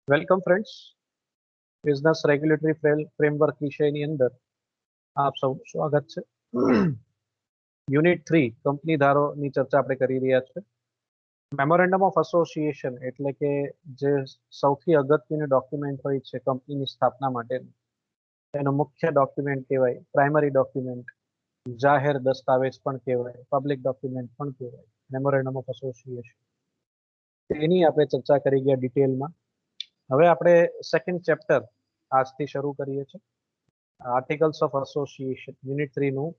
Welcome friends. Business regulatory framework વિષયની અંદર આપ સૌ સ્વાગત છે. યુનિટ 3 કંપની ધારોની ચર્ચા આપણે કરી રહ્યા છીએ. મેમોરેન્ડમ ઓફ એસોસિએશન એટલે કે જે સૌથી અગત્યનું ડોક્યુમેન્ટ હોય છે કંપનીની સ્થાપના માટેનું, એનો મુખ્ય ડોક્યુમેન્ટ કહેવાય, પ્રાઇમરી ડોક્યુમેન્ટ, જાહેર દસ્તાવેજ પણ કહેવાય, પબ્લિક ડોક્યુમેન્ટ પણ કહેવાય, મેમોરેન્ડમ ઓફ એસોસિએશન. તેની આપણે ચર્ચા કરી ગયા ડિટેલમાં. હવે આપણે સેકન્ડ ચેપ્ટર આજથી શરૂ કરીએ છીએ. આર્ટિકલ્સ ઓફ એસોસિએશન યુનિટ 3 નું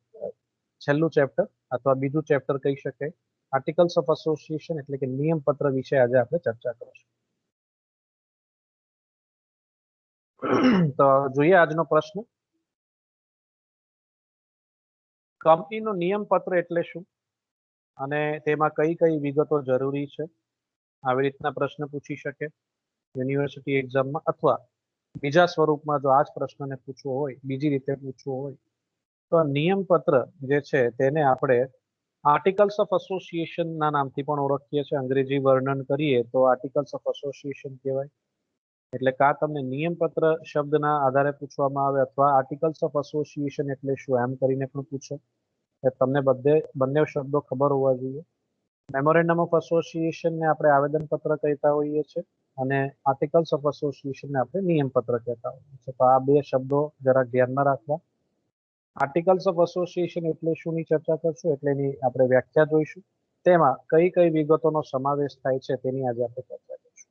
છેલ્લું ચેપ્ટર અથવા બીજું ચેપ્ટર કહી શકાય. આર્ટિકલ્સ ઓફ એસોસિએશન એટલે કે નિયમ પત્ર વિશે આજે આપણે ચર્ચા કરીશું. તો જોઈએ આજનો પ્રશ્ન. કંપનીનો નિયમ પત્ર એટલે શું અને તેમાં કઈ કઈ વિગતો જરૂરી છે? આવી રીતના પ્રશ્ન પૂછી શકે યુનિવર્સિટી એક્ઝામમાં, અથવા બીજા સ્વરૂપમાં જો આ જ પ્રશ્નને પૂછવો હોય, બીજી રીતે પૂછવો હોય, તો નિયમ પત્ર જે છે તેને આપણે આર્ટિકલ્સ ઓફ એસોસિએશનના નામથી પણ ઓળખીએ છીએ. અંગ્રેજી વર્ણન કરીએ તો આર્ટિકલ્સ ઓફ એસોસિએશન કહેવાય. એટલે કા તમને નિયમ પત્ર શબ્દના આધારે પૂછવામાં આવે અથવા આર્ટિકલ્સ ઓફ એસોસિએશન એટલે શું એમ કરીને પણ પૂછે. તમને બંને શબ્દો ખબર હોવા જોઈએ. મેમોરેન્ડમ ઓફ એસોસિએશનને આપણે આવેદનપત્ર કહેતા હોઈએ છીએ અને આર્ટિકલ્સ ઓફ એસોસિએશનને આપણે નિયમપત્ર કહેતા હોઈએ છીએ. તો આ બે શબ્દો જરાક ધ્યાનમાં રાખવા. આર્ટિકલ્સ ઓફ એસોસિએશન એટલે શુંની ચર્ચા કરશું, એટલે એની આપણે વ્યાખ્યા જોઈશું. તેમાં કઈ કઈ વિગતોનો સમાવેશ થાય છે તેની આજે આપણે ચર્ચા કરીશું.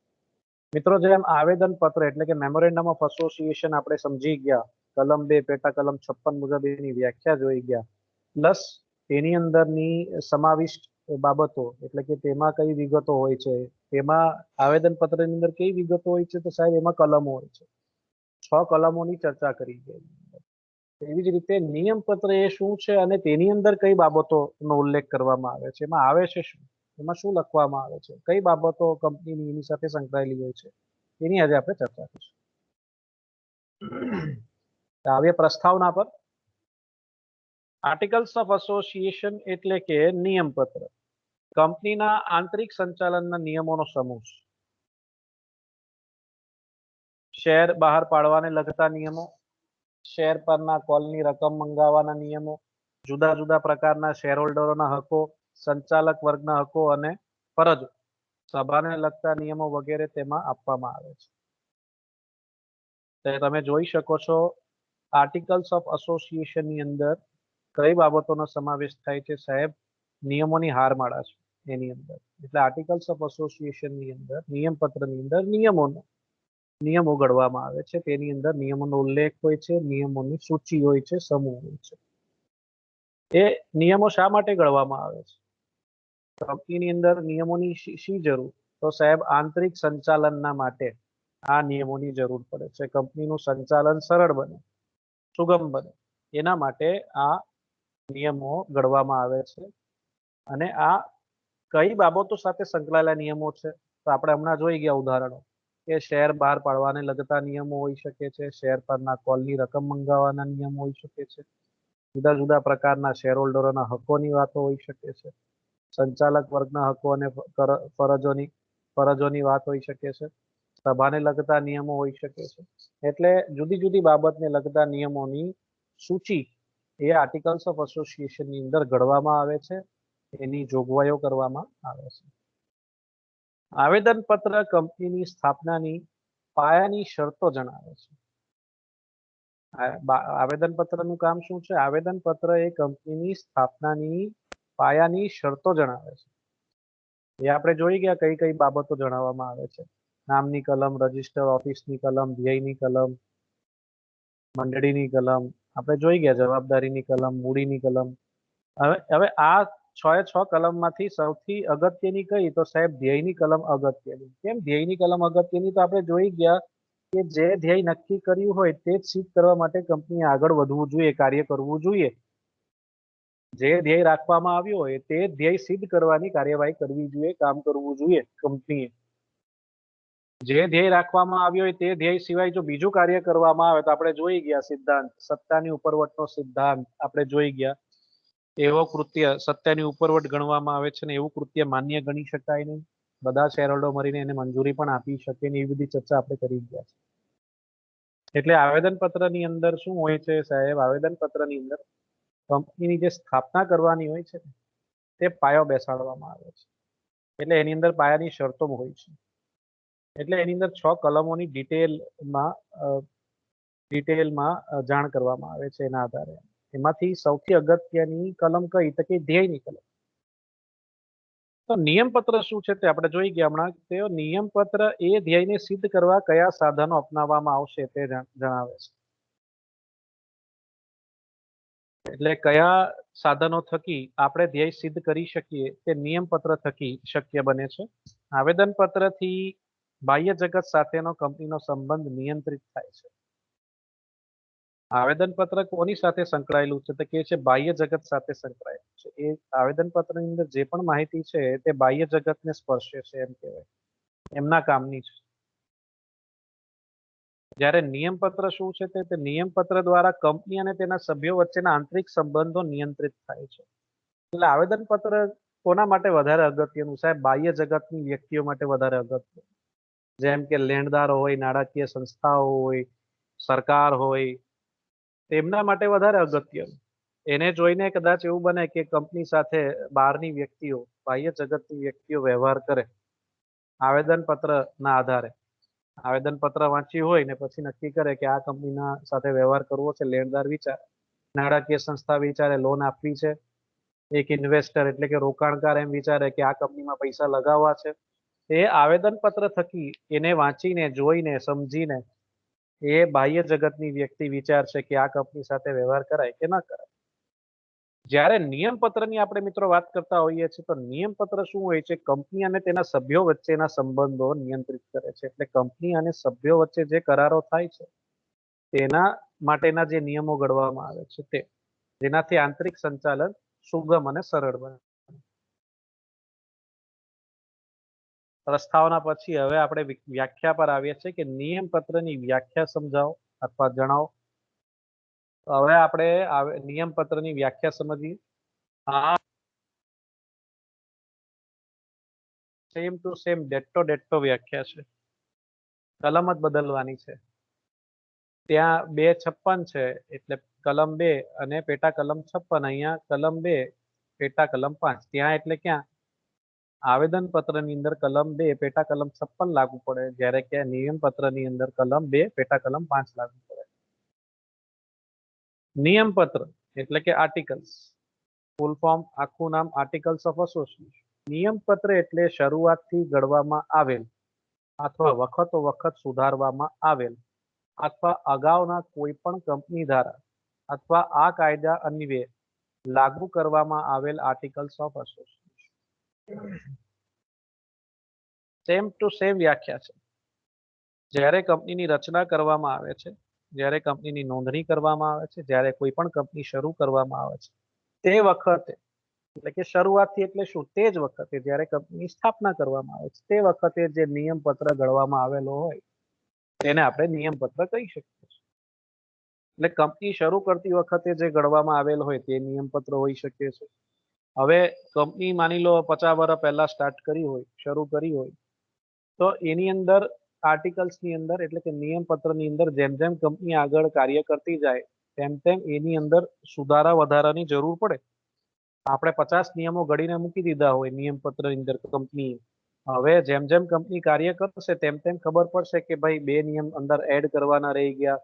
મિત્રો, જેમ આવેદનપત્ર એટલે કે મેમોરેન્ડમ ઓફ એસોસિએશન આપણે સમજી ગયા, કલમ 2 પેટા કલમ 56 મુજબ એની વ્યાખ્યા જોઈ ગયા, પ્લસ તેની અંદરની સમાવિષ્ટ બાબતો એટલે કે તેમાં કઈ વિગતો હોય છે, તેમાં આવેદનપત્રની અંદર કઈ વિગતો હોય છે, તો સાહેબ એમાં કલમો હોય છે. 6 કલમોની ચર્ચા કરી ગઈ. એવી જ રીતે નિયમ પત્ર એ શું છે અને તેની અંદર કઈ બાબતોનો ઉલ્લેખ કરવામાં આવે છે, એમાં આવે છે શું, એમાં શું લખવામાં આવે છે, કઈ બાબતો કંપનીની એની સાથે સંકળાયેલી હોય છે, એની આજે આપણે ચર્ચા કરીશું. હવે પ્રસ્તાવના પર. આર્ટિકલ્સ ઓફ એસોસિએશન એટલે કે નિયમ પત્ર કંપનીના આંતરિક સંચાલનના નિયમોનો સમૂહ. શેર બહાર પાડવાને લગતા નિયમો, શેર પરના કોલની રકમ મંગાવવાના નિયમો, જુદા જુદા પ્રકારના શેરહોલ્ડરોના હકો, સંચાલક વર્ગના હકો અને ફરજો, સભાને લગતા નિયમો વગેરે તેમાં આપવામાં આવે છે. તમે જોઈ શકો છો આર્ટિકલ્સ ઓફ એસોસિએશનની અંદર કઈ બાબતોનો સમાવેશ થાય છે સાહેબ? નિયમોની હારમાળા છે એની અંદર. એટલે આર્ટિકલ્સ ઓફ એસોસિએશનની અંદર, નિયમ પત્રની અંદર નિયમો ઘડવામાં આવે છે. તેની અંદર નિયમોનો ઉલ્લેખ હોય છે, નિયમોની સૂચિ હોય છે, સમૂહ હોય છે. એ નિયમો શા માટે ઘડવામાં આવે છે? કંપનીની અંદર નિયમોની શી જરૂર? તો સાહેબ આંતરિક સંચાલનના માટે આ નિયમોની જરૂર પડે છે. કંપનીનું સંચાલન સરળ બને, સુગમ બને, એના માટે આ નિયમો ઘડવામાં આવે છે. અને આ કઈ બાબતો સાથે સંકળાયેલા નિયમો છે? તો આપણે હમણાં જોઈ ગયા ઉદાહરણો કે શેર બહાર પાડવાને લગતા નિયમો હોઈ શકે છે, શેર પરના કોલની રકમ મંગાવવાના નિયમો હોઈ શકે છે, જુદા જુદા પ્રકારના શેરહોલ્ડરોના હકોની વાતો હોઈ શકે છે, સંચાલક વર્ગના હકો અને ફરજોની વાત હોઈ શકે છે, સભાને લગતા નિયમો હોઈ શકે છે. એટલે જુદી જુદી બાબતને લગતા નિયમોની સૂચિ એ આર્ટિકલ્સ ઓફ એસોસિએશનની અંદર ઘડવામાં આવે છે, એની જોગવાઈઓ કરવામાં આવે છે. આવેદનપત્ર કંપનીની સ્થાપનાની પાયાની શરતો જણાવે છે. આવેદનપત્રનું કામ શું છે? આવેદનપત્ર એ કંપનીની સ્થાપનાની પાયાની શરતો જણાવે છે. એ આપણે જોઈ ગયા કઈ કઈ બાબતો જણાવવામાં આવે છે. નામની કલમ, રજિસ્ટર ઓફિસની કલમ, ધ્યેયની કલમ, મંડળીની કલમ, આપણે જોઈ ગયા જવાબદારીની કલમ, મૂડીની કલમ. હવે આ 6 કલમમાંથી સૌથી અગત્યની કઈ? તો સાહેબ ધ્યેયની કલમ અગત્યની. કેમ ધ્યેયની કલમ અગત્યની? તો આપણે જોઈ ગયા કે જે ધ્યેય નક્કી કર્યું હોય તે જ સિદ્ધ કરવા માટે કંપનીએ આગળ વધવું જોઈએ, કાર્ય કરવું જોઈએ. જે ધ્યેય રાખવામાં આવ્યું હોય તે ધ્યેય સિદ્ધ કરવાની કાર્યવાહી કરવી જોઈએ, કામ કરવું જોઈએ કંપનીએ. જે ધ્યેય રાખવામાં આવ્યો હોય તે ધ્યેય સિવાય જો બીજું કાર્ય કરવામાં આવે તો આપણે જોઈ ગયા સિદ્ધાંત, સત્તાની ઉપરવટનો સિદ્ધાંત આપણે જોઈ ગયા. એવો કૃત્ય સત્તાની ઉપરવટ ગણવામાં આવે છે ને એવું કૃત્ય માન્ય ગણી શકાય નહીં. બધા શેર હોલ્ડર મળીને એને મંજૂરી પણ આપી શકે ને એવી બધી ચર્ચા આપણે કરી ગયા છે। એટલે આવેદનપત્રની અંદર શું હોય છે સાહેબ, આવેદનપત્રની અંદર કંપનીની જે સ્થાપના કરવાની હોય છે તે પાયો બેસાડવામાં આવે છે। એટલે એની અંદર પાયાની શરતો હોય છે। એટલે એની અંદર 6 કલમોની ડિટેલમાં જાણ કરવામાં આવે છે એના આધારે। એમાંથી સૌથી અગત્યની કલમ કઈ તો કે ધ્યેયની કલમ। તો નિયમપત્ર શું છે તે આપણે જોઈ ગયા હમણાં। તે નિયમપત્ર એ ધ્યેયને સિદ્ધ કરવા કયા સાધનો અપનાવવામાં આવશે તે જણાવે છે। એટલે કયા સાધનો થકી આપણે ધ્યેય સિદ્ધ કરી શકીએ તે નિયમપત્ર થકી શક્ય બને છે। આવેદનપત્રથી બાહ્ય જગત સાથેનો કંપનીનો સંબંધ નિયંત્રિત થાય છે। આવેદનપત્ર કોની સાથે સંકળાયેલું છે તો કે છે બાહ્ય જગત સાથે સંકળાયેલું છે। એ આવેદનપત્રની અંદર જે પણ માહિતી છે તે બાહ્ય જગતને સ્પર્શે છે એમ કહેવાય, એમના કામની છે। જ્યારે નિયમપત્ર શું છે તે નિયમપત્ર દ્વારા કંપની અને તેના સભ્યો વચ્ચેના આંતરિક સંબંધો નિયંત્રિત થાય છે। એટલે આવેદનપત્ર કોના માટે વધારે અગત્યનું સાહેબ? બાહ્ય જગતની વ્યક્તિઓ માટે વધારે અગત્યનું। જેમ કે લેણદારો હોય, નાણાકીય સંસ્થાઓ હોય, સરકાર હોય, તેમના માટે વધારે અગત્યનું। એને જોઈને કદાચ એવું બને કે કંપની સાથે બહારની વ્યક્તિઓ, બાહ્ય જગતની વ્યક્તિઓ વ્યવહાર કરે આવેદનપત્રના આધારે। આવેદનપત્ર વાંચ્યું હોય ને પછી નક્કી કરે કે આ કંપનીના સાથે વ્યવહાર કરવો છે, લેણદાર વિચારે, નાણાકીય સંસ્થા વિચારે લોન આપવી છે, એક ઇન્વેસ્ટર એટલે કે રોકાણકાર એમ વિચારે કે આ કંપનીમાં પૈસા લગાવવા છે, એ આવેદનપત્ર થકી એને વાંચીને, જોઈને, સમજીને એ બાહ્ય જગતની વ્યક્તિ વિચારશે કે આ કંપની સાથે વ્યવહાર કરાય કે ન કરાય। જ્યારે નિયમપત્રની આપણે મિત્રો વાત કરતા હોઈએ છીએ તો નિયમપત્ર શું હોય છે? કંપની અને તેના સભ્યો વચ્ચેના સંબંધો નિયંત્રિત કરે છે। એટલે કંપની અને સભ્યો વચ્ચે જે કરારો થાય છે તેના માટેના જે નિયમો ઘડવામાં આવે છે તે, જેનાથી આંતરિક સંચાલન સુગમ અને સરળ બને। પ્રસ્તાવના પછી હવે આપણે વ્યાખ્યા પર આવીએ છીએ કે નિયમપત્રની વ્યાખ્યા સમજાવો અથવા જણાવો। હવે આપણે નિયમપત્રની વ્યાખ્યા સમજીએ। આ સેમ ટુ સેમ ડેટ્ટો વ્યાખ્યા છે, કલમ જ બદલવાની છે। ત્યાં 256 છે એટલે કલમ 2 અને પેટા કલમ 56, અહીંયા કલમ 2 પેટા કલમ 5। ત્યાં એટલે ક્યાં? આવેદનપત્રની અંદર કલમ 2 પેટા કલમ 56 લાગુ પડે, જ્યારે કે નિયમપત્રની અંદર કલમ 2 પેટા કલમ 5 લાગુ પડે। નિયમપત્ર એટલે કે આર્ટિકલ્સ, ફૂલ ફોર્મ આખું નામ આર્ટિકલ્સ ઓફ એસોસિએશન। નિયમપત્ર એટલે શરૂઆતથી ઘડવામાં આવેલ અથવા વખતો વખત સુધારવામાં આવેલ અથવા અગાઉના કોઈ પણ કંપની ધારા અથવા આ કાયદા અન્વયે લાગુ કરવામાં આવેલ articles of association. Same to same વ્યાખ્યા છે। જ્યારે કંપનીની રચના કરવામાં આવે છે, જ્યારે કંપનીની નોંધણી કરવામાં આવે છે, જ્યારે કોઈ પણ કંપની શરૂ કરવામાં આવે છે તે વખતે, એટલે કે શરૂઆતથી એટલે શું? તે જ વખતે જ્યારે કંપનીની સ્થાપના કરવામાં આવે છે તે વખતે જે નિયમપત્ર ઘડવામાં આવેલો હોય તેને આપણે નિયમપત્ર કહી શકીએ છીએ। એટલે કંપની શરૂ કરતી વખતે જે ઘડવામાં આવેલ હોય તે નિયમપત્ર હોઈ શકે છે। હવે કંપની માની લો 50 વર્ષ પહેલા સ્ટાર્ટ કરી હોય, શરૂ કરી હોય, તો એની અંદર આર્ટિકલ્સની અંદર એટલે કે નિયમપત્રની અંદર જેમ જેમ કંપની આગળ કાર્ય કરતી જાય તેમ તેમ એની અંદર સુધારા વધારાની જરૂર પડે। આપણે 50 નિયમો ઘડીને મૂકી દીધા હોય નિયમપત્રની અંદર કંપનીએ, હવે જેમ જેમ કંપની કાર્ય કરશે તેમ તેમ ખબર પડશે કે ભાઈ 2 નિયમ અંદર એડ કરવાના રહી ગયા,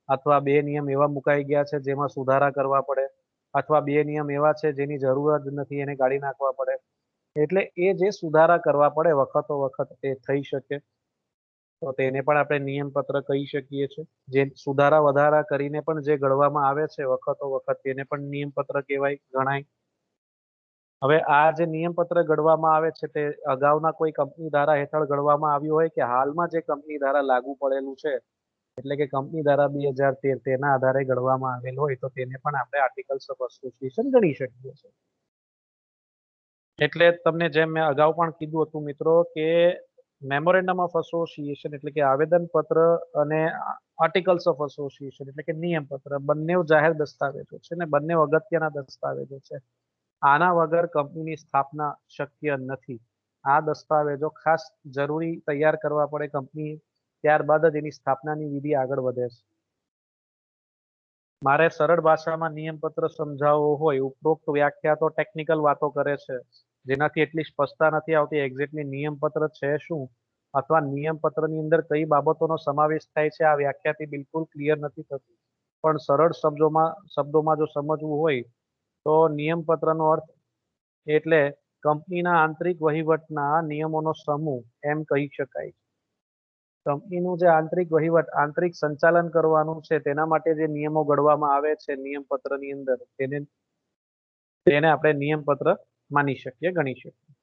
અથવા 2 નિયમ એવા મુકાઈ ગયા છે જેમાં સુધારા કરવા પડે, અથવા 2 નિયમ એવા છે જેની જરૂર જ નથી એને કાઢી નાખવા પડે। એટલે એ જે સુધારા કરવા પડે વખતો વખત તે થઈ શકે, તો તેને પણ આપણે નિયમપત્ર કહી શકીએ છીએ। જે સુધારા વધારા કરીને પણ જે ઘડવામાં આવે છે વખતો વખત તેને પણ નિયમપત્ર કહેવાય, ગણાય। હવે આ જે નિયમપત્ર ઘડવામાં આવે છે તે અગાઉના કોઈ કંપની ધારા હેઠળ ઘડવામાં આવ્યું હોય કે હાલમાં જે કંપની ધારા લાગુ પડેલું છે એટલે કે કંપની ધારા 2013 તેના આધારે ઘડવામાં આવેલ હોય તો તેને પણ આપણે આર્ટિકલ્સ ઓફ એસોસિએશન ગણી શકીએ છીએ। એટલે તમને જેમ મેં અગાઉ પણ કીધું હતું મિત્રો કે મેમોરેન્ડમ ઓફ એસોસિએશન એટલે કે આવેદનપત્ર અને આર્ટિકલ્સ ઓફ એસોસિએશન એટલે કે નિયમપત્ર બંને જાહેર દસ્તાવેજો છે ને બંને અગત્યના દસ્તાવેજો છે। આના વગર કંપનીની સ્થાપના શક્ય નથી। આ દસ્તાવેજો ખાસ જરૂરી તૈયાર કરવા પડે કંપની, ત્યારબાદ જ એની સ્થાપનાની વિધિ આગળ વધે છે. મારે સરળ ભાષામાં નિયમપત્ર સમજાવવો હોય, ઉપરોક્ત વ્યાખ્યા તો ટેકનિકલ વાતો કરે છે, જેનાથી એટલી સ્પષ્ટતા નથી આવતી એક્ઝેક્ટલી નિયમપત્ર છે શું અથવા નિયમપત્રની અંદર કઈ બાબતોનો સમાવેશ થાય છે, આ વ્યાખ્યાથી બિલકુલ ક્લિયર નથી થતું. પણ સરળ શબ્દોમાં જો સમજવું હોય તો નિયમપત્રનો અર્થ એટલે કંપનીના આંતરિક વહીવટના નિયમોનો સમૂહ એમ કહી શકાય. કંપનીનું જે આંતરિક વહીવટ, આંતરિક સંચાલન કરવાનું છે તેના માટે જે નિયમો ઘડવામાં આવે છે નિયમપત્રની અંદર, તેને આપણે નિયમપત્ર માની શકીએ, ગણી શકીએ.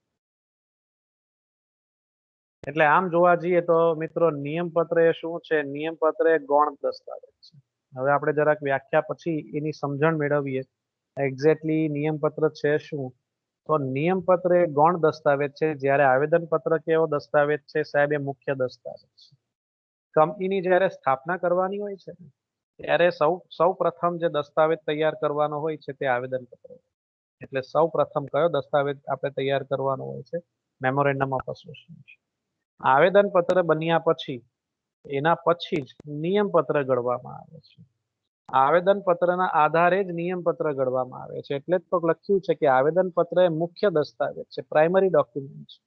એટલે આમ જોવા જઈએ તો મિત્રો નિયમપત્ર એ શું છે? નિયમપત્ર એ ગૌણ દસ્તાવેજ છે. હવે આપણે જરાક વ્યાખ્યા પછી એની સમજણ મેળવીએ. એક્ઝેક્ટલી નિયમપત્ર છે શું? તો નિયમપત્ર એ ગૌણ દસ્તાવેજ છે, જ્યારે આવેદનપત્ર કેવો દસ્તાવેજ છે સાહેબ? એ મુખ્ય દસ્તાવેજ છે. કંપનીની જ્યારે સ્થાપના કરવાની હોય છે ત્યારે સૌ પ્રથમ જે દસ્તાવેજ તૈયાર કરવાનો હોય છે તે આવેદનપત્ર. એટલે સૌ પ્રથમ કયો દસ્તાવેજ આપણે તૈયાર કરવાનો હોય છે? Memorandum of association. આવેદનપત્ર બન્યા પછી એના પછી જ નિયમપત્ર ઘડવામાં આવે છે. આવેદનપત્રના આધારે જ નિયમપત્ર ઘડવામાં આવે છે. એટલે જ તો લખ્યું છે કે આવેદનપત્ર એ મુખ્ય દસ્તાવેજ છે, પ્રાઇમરી ડોક્યુમેન્ટ છે,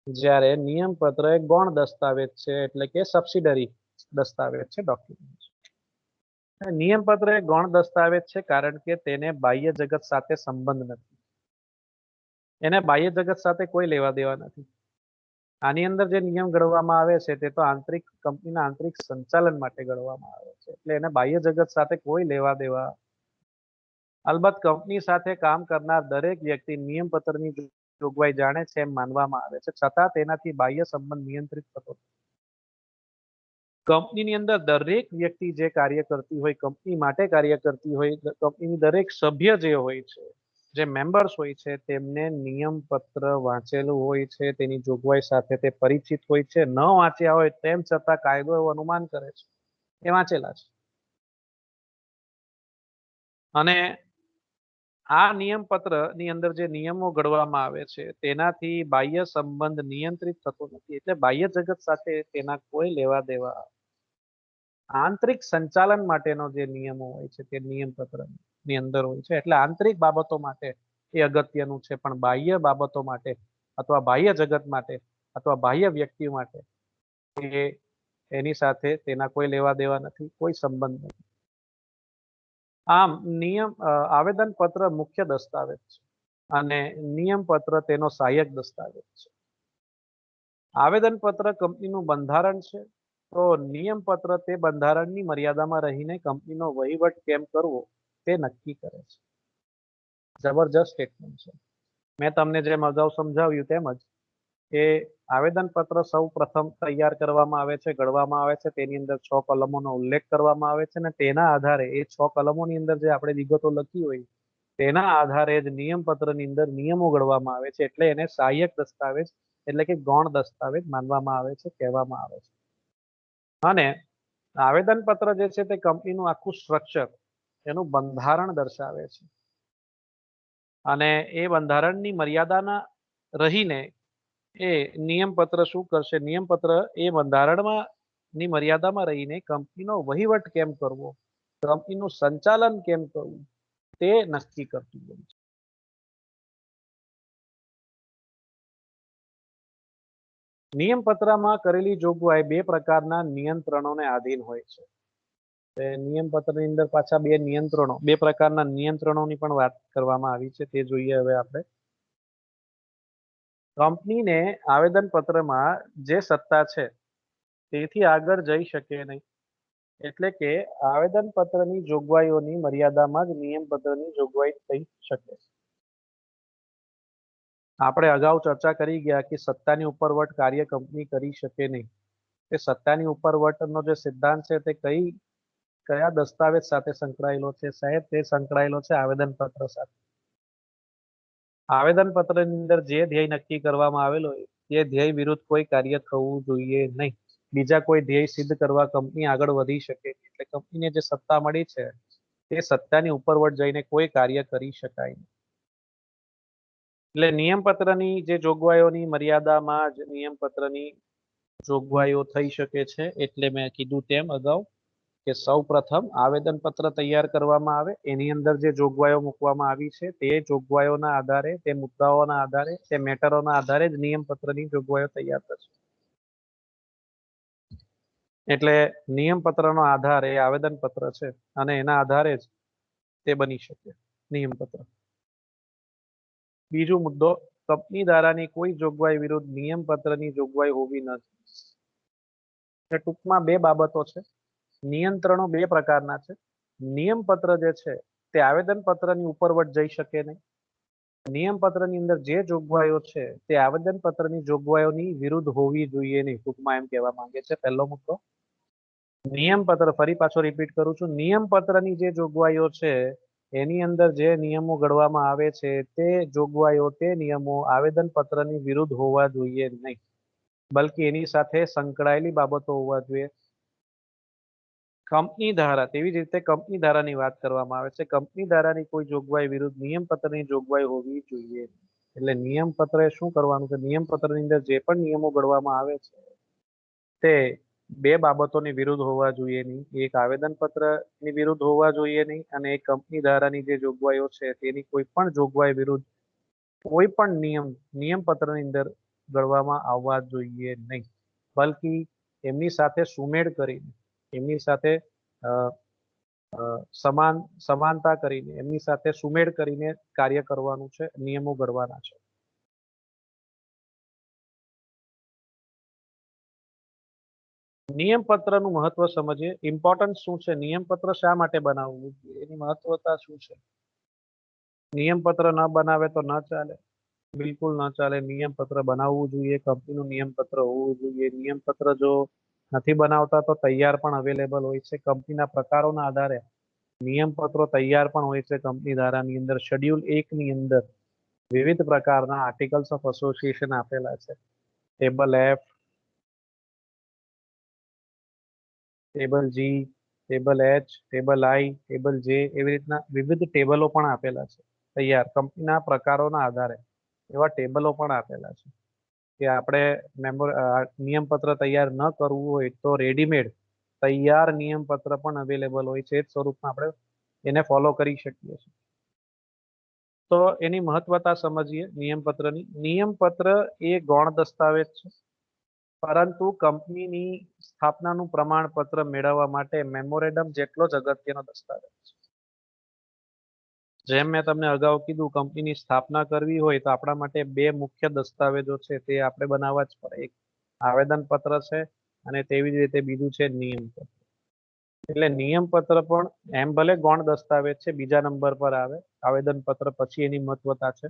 જ્યારે નિયમપત્ર એ ગૌણ દસ્તાવેજ છે, એટલે કે સબસિડરી દસ્તાવેજ છે, ડોક્યુમેન્ટ છે. નિયમપત્ર એ ગૌણ દસ્તાવેજ છે કારણ કે તેને બાહ્ય જગત સાથે સંબંધ નથી. એને બાહ્ય જગત સાથે કોઈ લેવા દેવા નથી. આની અંદર જે નિયમ ઘડવામાં આવે છે તે તો કંપનીના આંતરિક સંચાલન માટે ઘડવામાં આવે છે, એટલે એને બાહ્ય જગત સાથે કોઈ લેવા દેવા. અલબત્ત કંપની સાથે કામ કરનાર દરેક વ્યક્તિ નિયમપત્રની જોગવાઈ જાણે છે એમ માનવામાં આવે છે, છતાં તેનાથી બાહ્ય સંબંધ નિયંત્રિત થતો નથી. કંપનીની અંદર દરેક વ્યક્તિ જે કાર્ય કરતી હોય, કંપની માટે કાર્ય કરતી હોય, કંપનીની દરેક સભ્ય જે હોય છે, જે મેમ્બર્સ હોય છે, તેમને નિયમપત્ર વાંચેલું હોય છે, તેની જોગવાઈ સાથે તે પરિચિત હોય છે. ન વાંચ્યા હોય તેમ છતાં કાયદો એવું અનુમાન કરે છે એ વાંચેલા છે. અને આ નિયમપત્ર ની અંદર જે નિયમો ઘડવામાં આવે છે તેનાથી બાહ્ય સંબંધ નિયંત્રિત થતો નથી, એટલે બાહ્ય જગત સાથે તેના કોઈ લેવા દેવા. આંતરિક સંચાલન માટેનો જે નિયમો હોય છે તે નિયમપત્ર ની અંદર હોય છે, એટલે આંતરિક બાબતો માટે એ અગત્યનું છે, પણ બાહ્ય બાબતો માટે અથવા બાહ્ય જગત માટે અથવા બાહ્ય વ્યક્તિ માટે એની સાથે તેના કોઈ લેવા દેવા નથી, કોઈ સંબંધ નથી. આમ આવેદનપત્ર મુખ્ય દસ્તાવેજ છે અને નિયમપત્ર તેનો સહાયક દસ્તાવેજ છે. આવેદનપત્ર કંપનીનું બંધારણ છે, તો નિયમપત્ર તે બંધારણની મર્યાદામાં રહીને કંપનીનો વહીવટ કેમ કરવો તે નક્કી કરે છે. જબરજસ્ત સ્ટેટમેન્ટ છે. મેં તમને જેમ અગાઉ સમજાવ્યું તેમજ કે આવેદનપત્ર સૌ પ્રથમ તૈયાર કરવામાં આવે છે, ઘડવામાં આવે છે, તેની અંદર 6 કલમોનો ઉલ્લેખ કરવામાં આવે છે, અને તેના આધારે એ 6 કલમોની અંદર જે આપણે વિગતો લખી હોય તેના આધારે જ નિયમપત્રની અંદર નિયમો ઘડવામાં આવે છે, એટલે એને સહાયક દસ્તાવેજ એટલે કે ગૌણ દસ્તાવેજ માનવામાં આવે છે, કહેવામાં આવે છે. અને આવેદનપત્ર જે છે તે કંપનીનું આખું સ્ટ્રક્ચર, એનું બંધારણ દર્શાવે છે, અને એ બંધારણની મર્યાદાના રહીને એ નિયમપત્ર શું કરશે? નિયમપત્ર એ બંધારણમાં ની મર્યાદામાં રહીને કંપનીનો વહીવટ કેમ કરવો, કંપનીનું સંચાલન કેમ કરવું તે નક્કી કરતું હોય છે. નિયમપત્રમાં કરેલી જોગવાઈ 2 પ્રકારના નિયંત્રણોને આધીન હોય છે. નિયમપત્રની અંદર પાછા 2 પ્રકારના નિયંત્રણોની પણ વાત કરવામાં આવી છે, તે જોઈએ હવે આપણે. કંપનીને આવેદનપત્રમાં જે સત્તા છે તેથી આગળ જઈ શકે નહીં, એટલે કે આવેદનપત્રની જોગવાઈઓની મર્યાદામાં જ નિયમપત્રની જોગવાઈ થઈ શકે. આપણે અગાઉ ચર્ચા કરી ગયા કે સત્તાની ઉપરવટ કાર્ય કંપની કરી શકે નહીં. તે સત્તાની ઉપરવટનો જે સિદ્ધાંત છે તે કયા દસ્તાવેજ સાથે સંકળાયેલો છે સાહેબ? તે સંકળાયેલો છે આવેદનપત્ર સાથે. આવેદનપત્રની અંદર જે ધ્યેય નક્કી કરવામાં આવેલો હોય તે ધ્યેય વિરુદ્ધ કોઈ કાર્ય થવું જોઈએ નહીં. બીજા કોઈ ધ્યેય સિદ્ધ કરવા કંપની આગળ વધી શકે, એટલે કંપનીને જે સત્તા મળી છે તે સત્તાની ઉપરવટ જઈને કોઈ કાર્ય કરી શકાય નહીં. એટલે નિયમપત્રની જે જોગવાઈઓની મર્યાદામાં જ નિયમપત્રની જોગવાઈઓ થઈ શકે છે. એટલે મેં કીધું તેમ અગાઉ કે સૌપ્રથમ આવેદનપત્ર તૈયાર કરવામાં આવે, એની અંદર જે જોગવાઈઓ મૂકવામાં આવી છે તે જોગવાઈઓના આધારે, તે મુદ્દાઓના આધારે, તે મેટરોના આધારે જ નિયમપત્રની જોગવાઈઓ તૈયાર થશે. એટલે નિયમપત્રનો આધાર એ આવેદનપત્ર છે અને એના આધારે જ તે બની શકે નિયમપત્ર. બીજો મુદ્દો, કંપની ધારાની કોઈ જોગવાઈ વિરુદ્ધ નિયમપત્રની જોગવાઈ હોવી નથી. ટૂંકમાં બે બાબતો છે. નિયંત્રણો બે પ્રકારના છે. નિયમપત્ર જે છે તે આવેદનપત્રની ઉપરવટ જઈ શકે નહીં. નિયમપત્રની અંદર જે જોગવાઈઓ છે તે આવેદનપત્રની જોગવાઈઓની વિરુદ્ધ હોવી જોઈએ નહીં. ટૂંકમાં એમ કહેવા માંગે છે. પહેલો મુદ્દો, નિયમપત્ર, ફરી પાછો રિપીટ કરું છું, નિયમપત્રની જે જોગવાઈઓ છે એની અંદર જે નિયમો ઘડવામાં આવે છે તે જોગવાઈઓ, તે નિયમો આવેદનપત્રની વિરુદ્ધ હોવા જોઈએ નહીં, બલ્કિ એની સાથે સંકળાયેલી બાબતો હોવા જોઈએ. કંપની ધારા, તેવી જ રીતે કંપની ધારાની વાત કરવામાં આવે છે. કંપની ધારાની કોઈ જોગવાઈ વિરુદ્ધ નિયમપત્રની જોગવાઈ હોવી જોઈએ. એટલે નિયમપત્રે શું કરવાનું છે, નિયમપત્રની અંદર જે પણ નિયમો ઘડવામાં આવે છે તે બે બાબતોની વિરુદ્ધ હોવા જોઈએ નહીં. એક આવેદનપત્રની વિરુદ્ધ હોવા જોઈએ નહીં અને એક કંપની ધારાની જે જોગવાઈઓ છે તેની કોઈ પણ જોગવાઈ વિરુદ્ધ કોઈ પણ નિયમપત્રની અંદર ઘડવામાં આવવા જોઈએ નહીં, બલ્કિ એમની સાથે સુમેળ કરીને, એમની સાથે સમાનતા કરીને, એમની સાથે સુમેળ કરીને કાર્ય કરવાનું છે, નિયમો ઘડવાના છે. નિયમપત્રનું મહત્વ સમજીએ. ઇમ્પોર્ટન્સ શું છે, નિયમપત્ર શા માટે બનાવવું, એની મહત્વતા શું છે. નિયમપત્ર ન બનાવે તો ન ચાલે, બિલકુલ ન ચાલે. નિયમપત્ર બનાવવું જોઈએ, કંપનીનું નિયમપત્ર હોવું જોઈએ. નિયમપત્ર જો નથી બનાવતા તો તૈયાર પણ અવેલેબલ હોય છે. કંપનીના પ્રકારોના આધારે નિયમપત્રો તૈયાર પણ હોય છે. કંપની ધારાની અંદર શેડ્યુલ 1 ની અંદર વિવિધ પ્રકારના આર્ટિકલ્સ ઓફ એસોસિએશન આપેલા છે. ટેબલ એફ, ટેબલ જી, ટેબલ એચ, ટેબલ આઈ, ટેબલ જે, એવી રીતના વિવિધ ટેબલો પણ આપેલા છે તૈયાર. કંપનીના પ્રકારોના આધારે એવા ટેબલો પણ આપેલા છે કે આપણે નિયમપત્ર તૈયાર ન કરવું હોય તો રેડીમેડ તૈયાર નિયમપત્ર પણ અવેલેબલ હોય છે. એ જ સ્વરૂપમાં આપણે એને ફોલો કરી શકીએ છીએ. તો એની મહત્વતા સમજીએ નિયમપત્રની. નિયમપત્ર એ ગૌણ દસ્તાવેજ છે, પરંતુ કંપનીની સ્થાપનાનું પ્રમાણપત્ર મેળવવા માટે મેમોરેન્ડમ જેટલો જ અગત્યનો દસ્તાવેજ છે. જેમ મેં તમને અગાઉ કીધું, કંપનીની સ્થાપના કરવી હોય તો આપણા માટે બે મુખ્ય દસ્તાવેજો છે તે આપણે બનાવવા જ પડે. એક આવેદનપત્ર છે અને તેવી જ રીતે બીજું છે નિયમપત્ર. એટલે નિયમપત્ર પણ એમ ભલે ગૌણ દસ્તાવેજ છે, બીજા નંબર પર આવે, આવેદનપત્ર પછી એની મહત્વતા છે,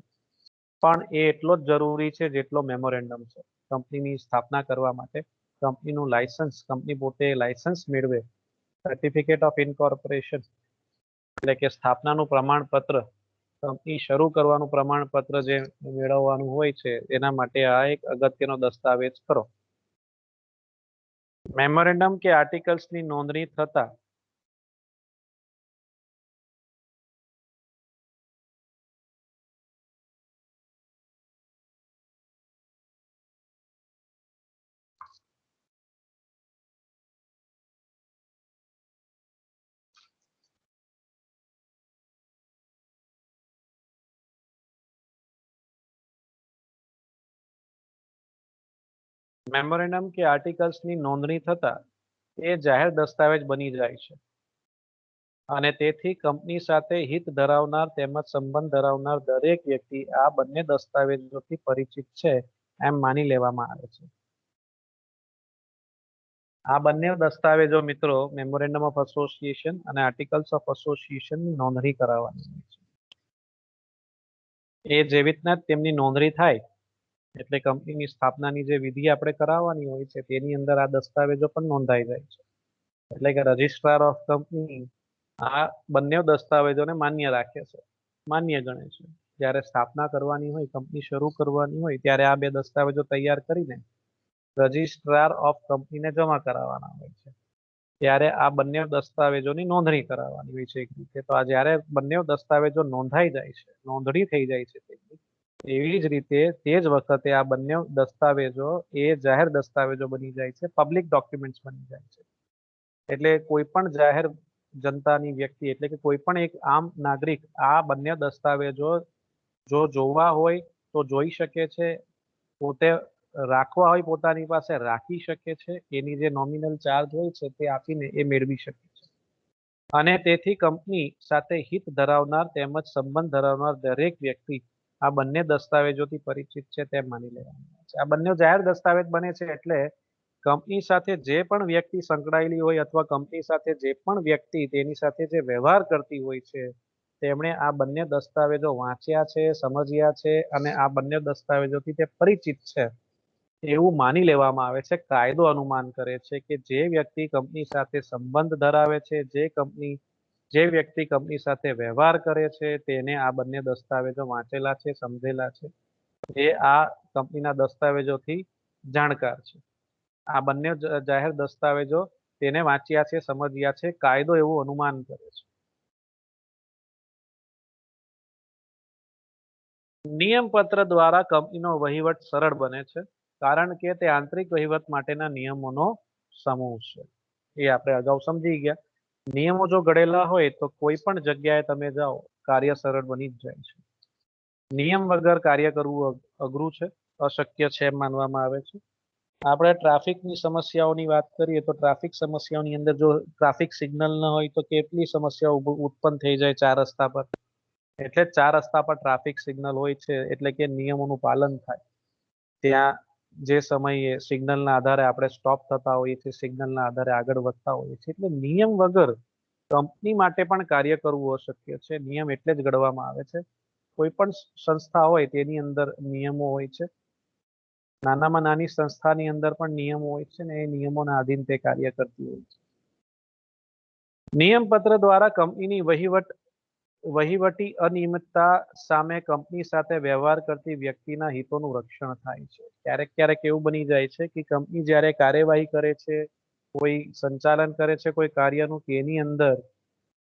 પણ એ એટલો જ જરૂરી છે જેટલો મેમોરેન્ડમ છે. કંપનીની સ્થાપના કરવા માટે કંપનીનું લાયસન્સ, કંપની પોતે લાયસન્સ મેળવે, સર્ટિફિકેટ ઓફ ઇન્કોર્પોરેશન એટલે કે સ્થાપનાનું પ્રમાણપત્ર, કંપની શરૂ કરવાનું પ્રમાણપત્ર જે મેળવવાનું હોય છે એના માટે આ એક અગત્યનો દસ્તાવેજ ખરો. મેમોરેન્ડમ કે આર્ટિકલ્સની નોંધણી થતા મેમોરેન્ડમ કે આર્ટિકલ્સની નોંધણી થતા એ જાહેર દસ્તાવેજ બની જાય છે અને તેથી કંપની સાથે હિત ધરાવનાર તેમજ સંબંધ ધરાવનાર દરેક વ્યક્તિ આ બંને દસ્તાવેજોથી પરિચિત છે એમ માની લેવામાં આવે છે. આ બંને દસ્તાવેજો મિત્રો, મેમોરેન્ડમ ઓફ એસોસિએશન અને આર્ટિકલ્સ ઓફ એસોસિએશનની નોંધણી કરાવવાની હોય છે. એ જેવી રીતના તેમની નોંધણી થાય એટલે કંપનીની સ્થાપનાની જે વિધિ આપણે કરાવવાની હોય છે તેની અંદર આ દસ્તાવેજો પણ નોંધાઈ જાય છે. એટલે કે રજિસ્ટ્રાર ઓફ કંપની આ બંને દસ્તાવેજોને માન્ય રાખે છે, માન્ય ગણે છે. જ્યારે સ્થાપના કરવાની હોય, કંપની શરૂ કરવાની હોય ત્યારે આ બે દસ્તાવેજો તૈયાર કરીને રજિસ્ટ્રાર ઓફ કંપનીને જમા કરાવવાના હોય છે. ત્યારે આ બંને દસ્તાવેજોની નોંધણી કરાવવાની હોય છે એક રીતે. તો આ જ્યારે બંને દસ્તાવેજો નોંધાઈ જાય છે, નોંધણી થઈ જાય છે, એવી જ રીતે તે જ વખતે આ બંને દસ્તાવેજો એ જાહેર દસ્તાવેજો બની જાય છે, પબ્લિક ડોક્યુમેન્ટ્સ બની જાય છે. એટલે કોઈ પણ જાહેર જનતાની વ્યક્તિ એટલે કે કોઈ પણ એક આમ નાગરિક આ બંને દસ્તાવેજો જો જોવા હોય તો જોઈ શકે છે, પોતે રાખવા હોય પોતાની પાસે રાખી શકે છે, એની જે નોમિનલ ચાર્જ હોય છે તે આપીને એ મેળવી શકે છે. અને તેથી કંપની સાથે હિત ધરાવનાર તેમજ સંબંધ ધરાવનાર દરેક વ્યક્તિ આ બંને દસ્તાવેજોથી પરિચિત છે તેમ માની લેવામાં આવે છે. આ બંને જાહેર દસ્તાવેજ બને છે એટલે કંપની સાથે જે પણ વ્યક્તિ સંકળાયેલી હોય અથવા કંપની સાથે જે પણ વ્યક્તિ તેની સાથે જે વ્યવહાર કરતી હોય છે તેમણે આ બંને દસ્તાવેજો વાંચ્યા છે, સમજ્યા છે અને આ બંને દસ્તાવેજોથી તે પરિચિત છે એવું માની લેવામાં આવે છે. કાયદો અનુમાન કરે છે કે જે વ્યક્તિ કંપની સાથે સંબંધ ધરાવે છે, જે વ્યક્તિ કંપની સાથે વ્યવહાર કરે છે તેને આ બંને દસ્તાવેજો વાંચેલા છે, સમજેલા છે, એ આ કંપનીના દસ્તાવેજોથી જાણકાર છે. આ બંને જાહેર દસ્તાવેજો તેને વાંચ્યા છે, સમજ્યા છે, કાયદો એવું અનુમાન કરે છે. નિયમપત્ર દ્વારા કંપનીનો વહીવટ સરળ બને છે, કારણ કે તે આંતરિક વહીવટ માટેના નિયમોનો સમૂહ છે. એ આપણે અગાઉ સમજી ગયા. નિયમો જો ઘડેલા હોય તો કોઈ પણ જગ્યાએ તમે જાઓ કાર્ય સરળ બની જ જાય છે. નિયમ વગર કાર્ય કરવું અઘરું છે, અશક્ય છે એમ માનવામાં આવે છે. આપણે ટ્રાફિકની સમસ્યાઓની વાત કરીએ તો ટ્રાફિક સમસ્યાઓની અંદર જો ટ્રાફિક સિગ્નલ ન હોય તો કેટલી સમસ્યાઓ ઉત્પન્ન થઈ જાય ચાર રસ્તા પર. એટલે ચાર રસ્તા પર ટ્રાફિક સિગ્નલ હોય છે એટલે કે નિયમોનું પાલન થાય. ત્યાં જે સમયે સિગ્નલના આધારે આપણે સ્ટોપ થતા હોઈએ છીએ, સિગ્નલના આધારે આગળ વધતા હોઈએ છીએ. એટલે નિયમ વગર કંપની માટે પણ કાર્ય કરવું અશક્ય છે. નિયમ એટલે જ ઘડવામાં આવે છે. કોઈ પણ સંસ્થા હોય તેની અંદર નિયમો હોય છે. નાનામાં નાની સંસ્થાની અંદર પણ નિયમો હોય છે ને એ નિયમોના આધીન તે કાર્ય કરતી હોય છે. નિયમપત્ર દ્વારા કંપનીની વહીવટી અનિયમિતતા સામે કંપની સાથે વ્યવહાર કરતી વ્યક્તિના હિતોનું રક્ષણ થાય છે. ક્યારેક ક્યારેક એવું બની જાય છે કે કંપની જ્યારે કાર્યવાહી કરે છે, કોઈ સંચાલન કરે છે કોઈ કાર્યનું, તેની અંદર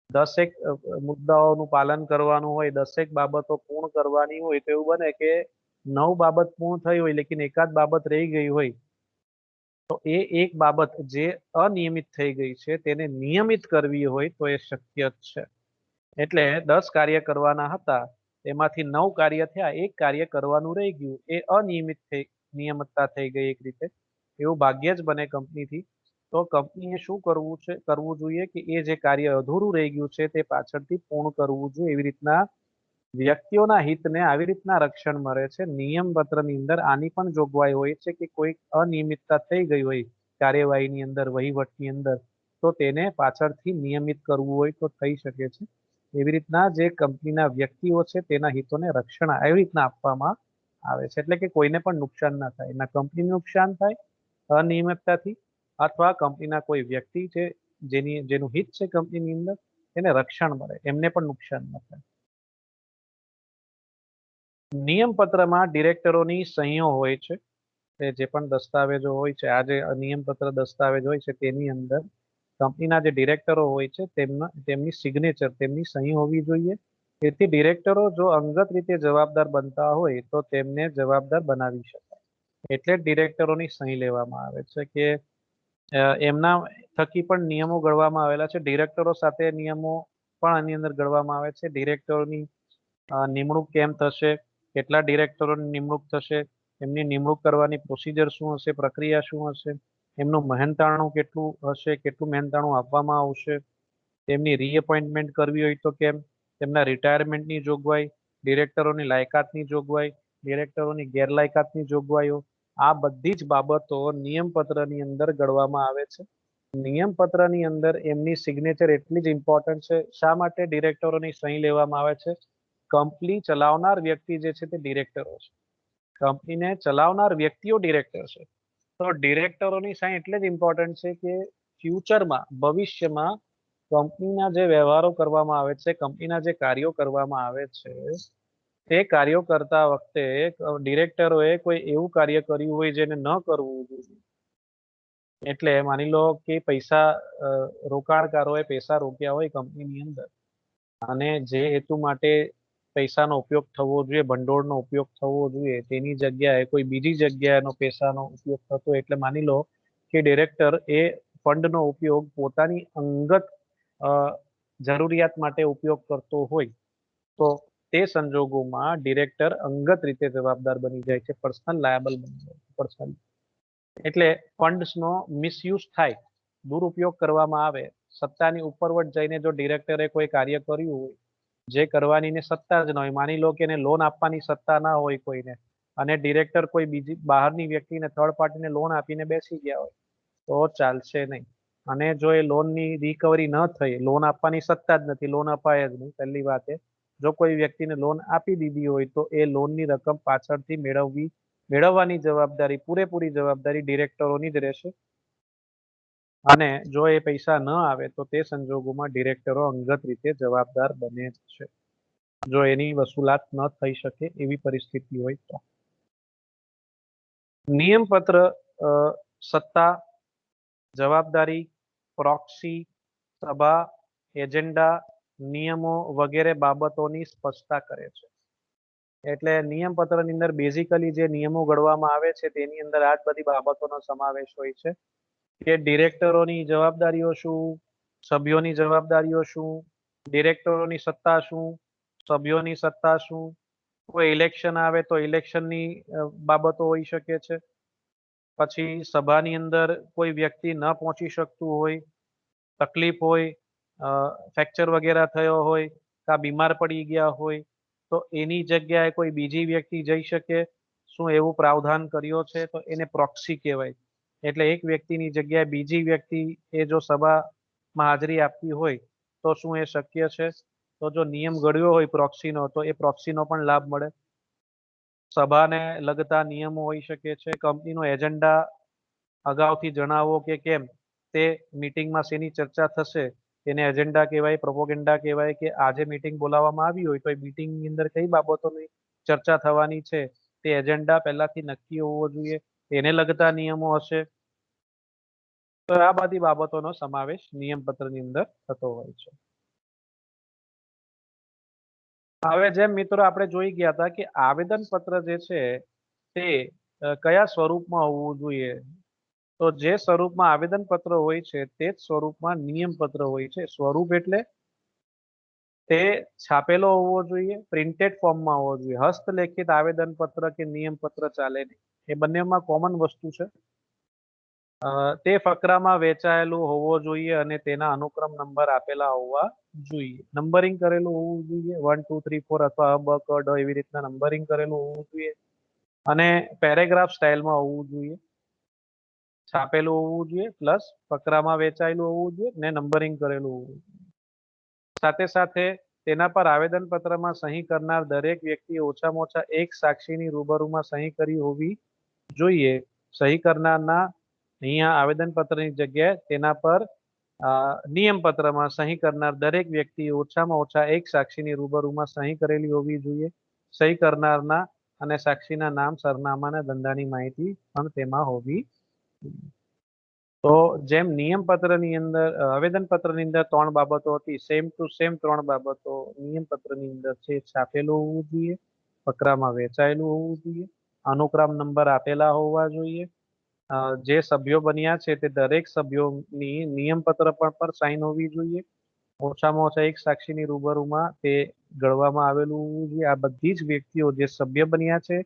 10 મુદ્દાઓનું પાલન કરવાનું હોય, 10 બાબતો પૂર્ણ કરવાની હોય તો એવું બને કે 9 બાબત પૂર્ણ થઈ હોય લેકિન એકાદ બાબત રહી ગઈ હોય તો એ એક બાબત જે અનિયમિત થઈ ગઈ છે તેને નિયમિત કરવી હોય તો એ શક્ય જ છે. એટલે 10 કાર્ય કરવાના હતા એમાંથી 9 કાર્ય થયા, એક કાર્ય કરવાનું રહી ગયું, એ નિયમિતતા થઈ ગઈ એક રીતે. એવું ભાગ્યે જ બને કંપનીથી. તો કંપનીએ શું કરવું જોઈએ કે એ જે કાર્ય અધૂરું રહી ગયું છે તે પાછળથી પૂર્ણ કરવું જોઈએ. એવી રીતના વ્યક્તિઓના હિતને આવી રીતના રક્ષણ મળે છે. નિયમપત્રની અંદર આની પણ જોગવાઈ હોય છે કે કોઈ અનિયમિતતા થઈ ગઈ હોય કાર્યવાહીની અંદર, વહીવટની અંદર, તો તેને પાછળથી નિયમિત કરવું હોય તો થઈ શકે છે. એવી રીતના જે કંપનીના વ્યક્તિઓ છે તેના હિતોને રક્ષણ આવી રીતના આપવામાં આવે છે. એટલે કે કોઈને પણ નુકસાન ના થાય, ના કંપનીને નુકસાન થાય અનિયમિતતાથી અથવા કંપનીના કોઈ વ્યક્તિ છે જેનું હિત છે કંપનીની અંદર તેને રક્ષણ મળે, એમને પણ નુકસાન ન થાય. નિયમપત્રમાં ડિરેક્ટરોની સહીઓ હોય છે. જે પણ દસ્તાવેજો હોય છે, આ જે નિયમપત્ર દસ્તાવેજ હોય છે તેની અંદર કંપનીના જે ડિરેક્ટરો હોય છે તેમની સિગ્નેચર, તેમની સહી હોવી જોઈએ. તેથી ડિરેક્ટરો જો અંગત રીતે જવાબદાર બનતા હોય તો તેમને જવાબદાર બનાવી શકાય. એટલે જ ડિરેક્ટરોની સહી લેવામાં આવે છે કે એમના થકી પણ નિયમો ઘડવામાં આવેલા છે. ડિરેક્ટરો સાથે નિયમો પણ આની અંદર ઘડવામાં આવે છે. ડિરેક્ટરોની નિમણૂક કેમ થશે, કેટલા ડિરેક્ટરોની નિમણૂક થશે, એમની નિમણૂક કરવાની પ્રોસિજર શું હશે, પ્રક્રિયા શું હશે, એમનું મહેનતાણું કેટલું હશે, કેટલું મહેનતાણું આપવામાં આવશે, તેમની રીએપોઇન્ટમેન્ટ કરવી હોય તો કેમ, તેમના રિટાયરમેન્ટની જોગવાઈ, ડિરેક્ટરોની લાયકાતની જોગવાઈ, ડિરેક્ટરોની ગેરલાયકાતની જોગવાઈઓ, આ બધી જ બાબતો નિયમપત્રની અંદર ઘડવામાં આવે છે. નિયમપત્રની અંદર એમની સિગ્નેચર એટલી જ ઇમ્પોર્ટન્ટ છે. શા માટે ડિરેક્ટરોની સહી લેવામાં આવે છે? કંપની ચલાવનાર વ્યક્તિ જે છે તે ડિરેક્ટરો છે. કંપનીને ચલાવનાર વ્યક્તિઓ ડિરેક્ટર છે. તો ડિરેક્ટરોની સહી એટલે જ ઇમ્પોર્ટન્ટ છે કે ફ્યુચરમાં, ભવિષ્યમાં કંપનીના જે વ્યવહારો કરવામાં આવે છે, કંપનીના જે કાર્યો કરવામાં આવે છે, તે કાર્યો કરતા વખતે ડિરેક્ટરોએ કોઈ એવું કાર્ય કર્યું હોય જેને ન કરવું જોઈએ. એટલે માની લો કે રોકાણકારોએ પૈસા રોક્યા હોય કંપનીની અંદર અને જે હેતુ માટે પૈસાનો ઉપયોગ થવો જોઈએ, ભંડોળનો ઉપયોગ થવો જોઈએ, તેની જગ્યાએ કોઈ બીજી જગ્યાએનો પૈસાનો ઉપયોગ થતો, એટલે માની લો કે ડિરેક્ટર એ ફંડનો ઉપયોગ પોતાની અંગત જરૂરિયાત માટે ઉપયોગ કરતો હોય, તો તે સંજોગોમાં ડિરેક્ટર અંગત રીતે જવાબદાર બની જાય છે, પર્સનલ લાયબલ બની જાય છે, પર્સનલ. એટલે ફંડ્સનો મિસયુઝ થાય, દુરુપયોગ કરવામાં આવે, સત્તાની ઉપરવટ જઈને જો ડિરેક્ટરે કોઈ કાર્ય કર્યું હોય જે કરવાની ને સત્તા જ ન હોય, માની લો કે એને લોન આપવાની સત્તા ના હોય કોઈને, અને ડિરેક્ટર કોઈ બીજી બહારની વ્યક્તિને, થર્ડ પાર્ટીને લોન આપીને બેસી ગયા હોય, તો ચાલશે નહીં. અને જો એ લોનની રિકવરી ન થઈ, લોન આપવાની સત્તા જ નથી, લોન અપાય જ નહીં પહેલી વાત. જો કોઈ વ્યક્તિને લોન આપી દીધી હોય તો એ લોનની રકમ પાછળથી મેળવવાની જવાબદારી, પૂરેપૂરી જવાબદારી ડિરેક્ટરોની જ રહેશે. અને જો એ પૈસા ન આવે તો તે સંજોગોમાં ડિરેક્ટરો અંગત રીતે જવાબદાર બને છે, જો એની વસૂલાત ન થઈ શકે એવી પરિસ્થિતિ હોય તો. નિયમપત્ર સત્તા, જવાબદારી, પ્રોક્સી, સભા, એજન્ડા, નિયમો વગેરે બાબતોની સ્પષ્ટતા કરે છે. એટલે નિયમપત્રની અંદર બેઝિકલી જે નિયમો ઘડવામાં આવે છે તેની અંદર આ જ બધી બાબતોનો સમાવેશ હોય છે કે ડિરેક્ટરોની જવાબદારીઓ શું, સભ્યોની જવાબદારીઓ શું, ડિરેક્ટરોની સત્તા શું, સભ્યોની સત્તા શું, કોઈ ઇલેક્શન આવે તો ઇલેક્શનની બાબતો હોઈ શકે છે. પછી સભાની અંદર કોઈ વ્યક્તિ ન પહોંચી શકતું હોય, તકલીફ હોય, ફ્રેક્ચર વગેરે થયો હોય, કાં બીમાર પડી ગયા હોય, તો એની જગ્યાએ કોઈ બીજી વ્યક્તિ જઈ શકે, શું એવું પ્રાવધાન કર્યો છે, તો એને પ્રોક્સી કહેવાય. એટલે એક વ્યક્તિની જગ્યાએ બીજી વ્યક્તિ એ જો સભામાં હાજરી આપવી હોય તો શું એ શક્ય છે? તો જો નિયમ ઘડ્યો હોય પ્રોક્સીનો, તો એ પ્રોક્સીનો પણ લાભ મળે. સભાને લગતા નિયમો હોઈ શકે છે, કંપનીનો એજન્ડા અગાઉથી જણાવો કે કેમ, તે મીટિંગમાં શેની ચર્ચા થશે તેને એજન્ડા કહેવાય, પ્રોપોગેન્ડા કહેવાય, કે આજે મીટિંગ બોલાવવામાં આવી હોય તો એ મીટિંગની અંદર કઈ બાબતોની ચર્ચા થવાની છે તે એજન્ડા પહેલાથી નક્કી હોવો જોઈએ, તેને લગતા નિયમો હશે. તો આ બધી બાબતોનો સમાવેશ નિયમપત્રની અંદર થતો હોય છે. હવે જેમ મિત્રો આપણે જોઈ ગયા હતા કે આવેદનપત્ર જે છે તે કયા સ્વરૂપમાં હોવું જોઈએ, તો જે સ્વરૂપમાં આવેદનપત્ર હોય છે તે જ સ્વરૂપમાં નિયમપત્ર હોય છે. સ્વરૂપ એટલે તે છાપેલો હોવો જોઈએ, પ્રિન્ટેડ ફોર્મમાં હોવો જોઈએ. હસ્તલેખિત આવેદનપત્ર કે નિયમપત્ર ચાલે નહીં, એ બંનેમાં કોમન વસ્તુ છે. તે ફકરામાં વેચાયેલું હોવો જોઈએ અને તેના અનુક્રમ નંબર આપેલા હોવા જોઈએ. નંબરિંગ કરેલું હોવું જોઈએ, 1 2 3 4 અથવા અ બ ક ડ એવી રીતના નંબરિંગ કરેલું હોવું જોઈએ, અને પેરેગ્રાફ સ્ટાઇલમાં હોવું જોઈએ, છાપેલું હોવું જોઈએ, પ્લસ ફકરામાં વેચાયેલું હોવું જોઈએ ને નંબરિંગ કરેલું હોવું જોઈએ. સાથે સાથે તેના પર આવેદનપત્રમાં સહી કરનાર દરેક વ્યક્તિ ઓછામાં ઓછા એક સાક્ષીની રૂબરૂમાં સહી કરી હોવી જોઈએ. સહી કરનારના અહીંયા આવેદનપત્રની જગ્યાએ તેના પર નિયમપત્રમાં સહી કરનાર દરેક વ્યક્તિ ઓછામાં ઓછા એક સાક્ષીની રૂબરૂમાં સહી કરેલી હોવી જોઈએ. સહી કરનારના અને સાક્ષીના નામ, સરનામા અને ધંધાની માહિતી પણ તેમાં હોવી જોઈએ. તો જેમ નિયમપત્રની અંદર આવેદનપત્રની અંદર 3 બાબતો હતી, સેમ ટુ સેમ 3 બાબતો નિયમપત્રની અંદર છે. છાપેલું હોવું જોઈએ, ફકરામાં વેચાયેલું હોવું જોઈએ, અનુક્રમ નંબર આપેલા હોવા જોઈએ. જે સભ્યો બન્યા છે તે દરેક સભ્યોની નિયમપત્ર પર સાઇન હોવી જોઈએ. ઓછામાં ઓછા એક સાક્ષીની રૂબરૂમાં તે ઘડવામાં આવેલું હોવું જોઈએ. આ બધી જ વ્યક્તિઓ જે સભ્ય બન્યા છે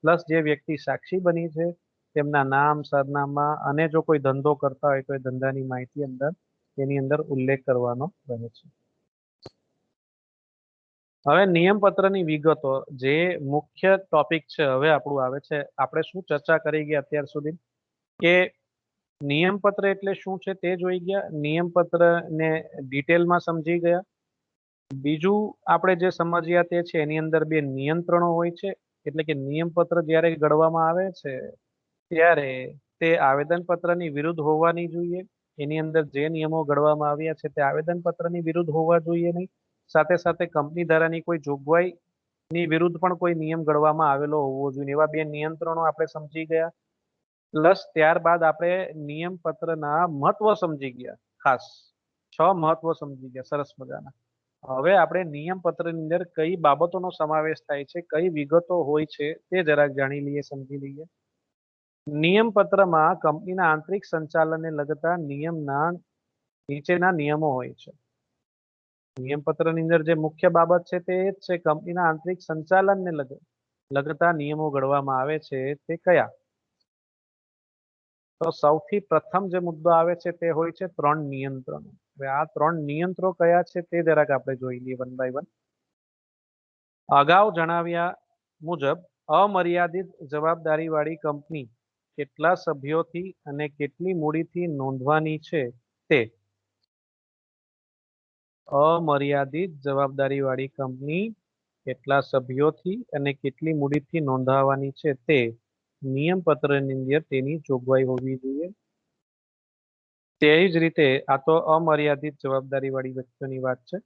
પ્લસ જે વ્યક્તિ સાક્ષી બની છે તેમના નામ, સરનામા અને જો કોઈ ધંધો કરતા હોય તો એ ધંધાની માહિતી તેની અંદર ઉલ્લેખ કરવાનો રહે છે. હવે નિયમપત્રની વિગતો, જે મુખ્ય ટોપિક છે હવે આપણું આવે છે. આપણે શું ચર્ચા કરી ગયા અત્યાર સુધી કે નિયમપત્ર એટલે શું છે તે જોઈ ગયા, નિયમપત્રને ડિટેલમાં સમજી ગયા. બીજું આપણે જે સમજ્યા તે છે એની અંદર 2 નિયંત્રણો હોય છે. એટલે કે નિયમપત્ર જ્યારે ઘડવામાં આવે છે ત્યારે તે આવેદનપત્રની વિરુદ્ધ હોવાની જોઈએ. એની અંદર જે નિયમો ઘડવામાં આવ્યા છે તે આવેદનપત્રની વિરુદ્ધ હોવા જોઈએ નહીં. સાથે સાથે કંપની ધારાની કોઈ જોગવાઈની વિરુદ્ધ પણ કોઈ નિયમ ઘડવામાં આવેલો હોવો જોઈએ. એવા 2 નિયંત્રણો આપણે સમજી ગયા. પ્લસ ત્યારબાદ આપણે નિયમપત્રના મહત્વ સમજી ગયા. ખાસ 6 મહત્વ સમજી ગયા, સરસ મજાના. હવે આપણે નિયમ પત્રની અંદર કઈ બાબતોનો સમાવેશ થાય છે, કઈ વિગતો હોય છે તે જરાક જાણી લઈએ, સમજી લઈએ. નિયમ પત્રમાં કંપનીના આંતરિક સંચાલનને લગતા નિયમના નીચેના નિયમો હોય છે. નિયમ પત્રની અંદર જે મુખ્ય બાબત છે તે જ છે કંપનીના આંતરિક સંચાલનને લગતા નિયમો ઘડવામાં આવે છે તે કયા? તો સૌથી પ્રથમ જે મુદ્દો આવે છે તે હોય છે 3 નિયંત્રણો. હવે આ 3 નિયંત્રણો કયા છે તે જરાક આપણે જોઈ લઈએ વન બાય વન. અગાઉ જણાવ્યા મુજબ અમર્યાદિત જવાબદારીવાળી કંપની કેટલા સભ્યોથી અને કેટલી મૂડીથી નોંધવાની છે તે. અમર્યાદિત જવાબદારીવાળી કંપની કેટલા સભ્યોથી અને કેટલી મૂડીથી નોંધાવવાની છે તે નિયમ પત્રની અંદર તેની જોગવાઈ હોવી જોઈએ. તેવી જ રીતે આ તો અમર્યાદિત જવાબદારીવાળી વ્યક્તિઓની વાત છે.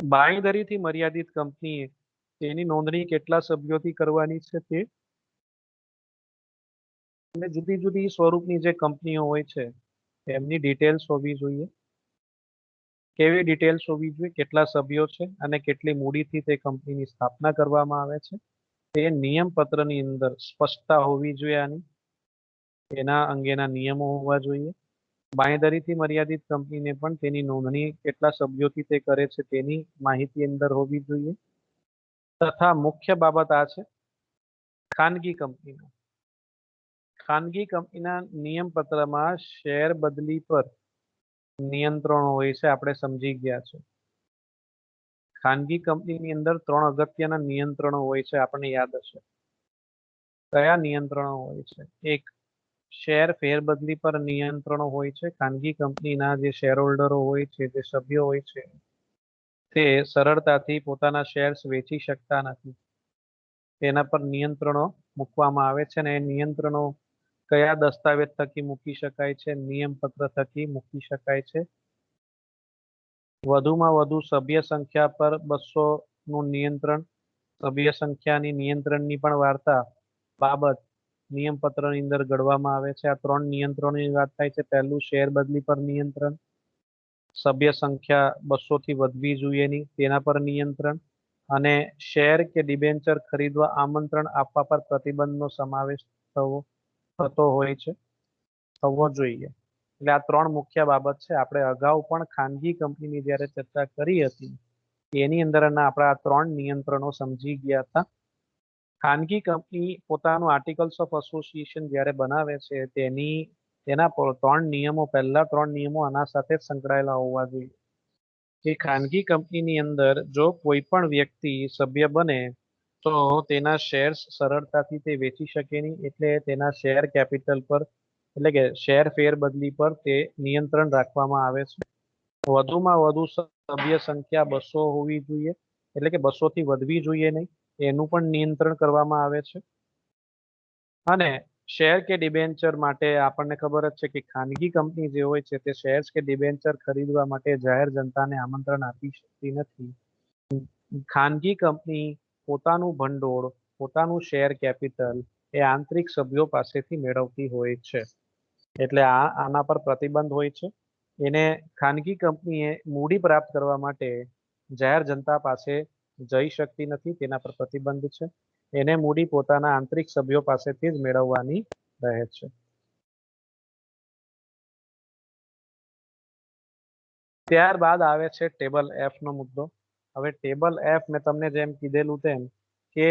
બાંયધરીથી મર્યાદિત કંપનીએ તેની નોંધણી કેટલા સભ્યોથી કરવાની છે તે. અને જુદી જુદી સ્વરૂપની જે કંપનીઓ હોય છે એમની ડિટેલ્સ હોવી જોઈએ. કેવી ડિટેલ્સ હોવી જોઈએ, કેટલા સભ્યો છે અને કેટલી મૂડીથી તે કંપનીની સ્થાપના કરવામાં આવે છે તે નિયમ પત્રની અંદર સ્પષ્ટતા હોવી જોઈએ. આની એના અંગેના નિયમો હોવા જોઈએ. બાંયધરીથી મર્યાદિત કંપનીને પણ તેની નોંધણી કેટલા સભ્યોથી તે કરે છે તેની માહિતી અંદર હોવી જોઈએ. તથા મુખ્ય બાબત આ છે ખાનગી કંપનીના. ખાનગી કંપનીના નિયમ પત્રમાં શેર બદલી પર નિયંત્રણો હોય છે, આપણે સમજી ગયા છે. ખાનગી કંપનીની અંદર 3 અગત્યના નિયંત્રણો હોય છે, આપણને યાદ હશે. કયા નિયંત્રણો હોય છે? એક, શેર ફેરબદલી પર નિયંત્રણો હોય છે. ખાનગી કંપનીના જે શેર હોલ્ડરો હોય છે, જે સભ્યો હોય છે, તે સરળતાથી પોતાના શેર્સ વેચી શકતા નથી. તેના પર નિયંત્રણો મૂકવામાં આવે છે અને એ નિયંત્રણો કયા દસ્તાવેજ થકી મૂકી શકાય છે? નિયમ પત્ર થકી મૂકી શકાય છે. વધુમાં વધુ સભ્ય સંખ્યા પર 200 નું નિયંત્રણ. સભ્ય સંખ્યાની નિયંત્રણની પણ વાર્તા બાબત નિયમ પત્રની અંદર ઘડવામાં આવે છે. આ 3 નિયંત્રણોની વાત થાય છે. પહેલું શેર બદલી પર નિયંત્રણ, સભ્ય સંખ્યા 200 થી વધવી જોઈએ નહીં તેના પર નિયંત્રણ, અને શેર કે ડિબેન્ચર ખરીદવા આમંત્રણ આપવા પર પ્રતિબંધનો સમાવેશ થતો હોય છે, થવો જોઈએ. એટલે આ 3 મુખ્ય બાબત છે. આપણે અગાઉ પણ ખાનગી કંપનીની જ્યારે ચર્ચા કરી હતી એની અંદરના આપણા આ 3 નિયંત્રણો સમજી ગયા હતા. ખાનગી કંપની પોતાનું આર્ટિકલ્સ ઓફ એસોસિએશન જ્યારે બનાવે છે તેના 3 નિયમો, પહેલા 3 નિયમો આના સાથે જ સંકળાયેલા હોવા જોઈએ. કે ખાનગી કંપનીની અંદર જો કોઈ પણ વ્યક્તિ સભ્ય બને તો તેના શેર્સ સરળતાથી તે વેચી શકે નહીં, એટલે તેના શેર કેપિટલ પર, એટલે કે શેર ફેરબદલી પર તે નિયંત્રણ રાખવામાં આવે છે. વધુમાં વધુ સભ્ય સંખ્યા 200 હોવી જોઈએ, એટલે કે 200 થી વધવી જોઈએ નહીં, એનું પણ નિયંત્રણ કરવામાં આવે છે. અને શેર કે ડિબેન્ચર માટે આપણને ખબર જ છે કે ખાનગી કંપની જે હોય છે તે શેર્સ કે ડિબેન્ચર ખરીદવા માટે જાહેર જનતાને આમંત્રણ આપી શકતી નથી. ખાનગી કંપની પોતાનું ભંડોળ, પોતાનું શેર કેપિટલ એ આંતરિક સભ્યો પાસેથી મેળવતી હોય છે. એટલે આના પર પ્રતિબંધ હોય છે. એને ખાનગી કંપનીએ મૂડી પ્રાપ્ત કરવા માટે જાહેર જનતા પાસે જઈ શકતી નથી, તેના પર પ્રતિબંધ છે. એને મૂડી પોતાના આંતરિક સભ્યો પાસેથી જ મેળવવાની રહે છે. ત્યારબાદ આવે છે ટેબલ એફ નો મુદ્દો. હવે ટેબલ એફ મેં તમને જેમ કીધેલું તેમ કે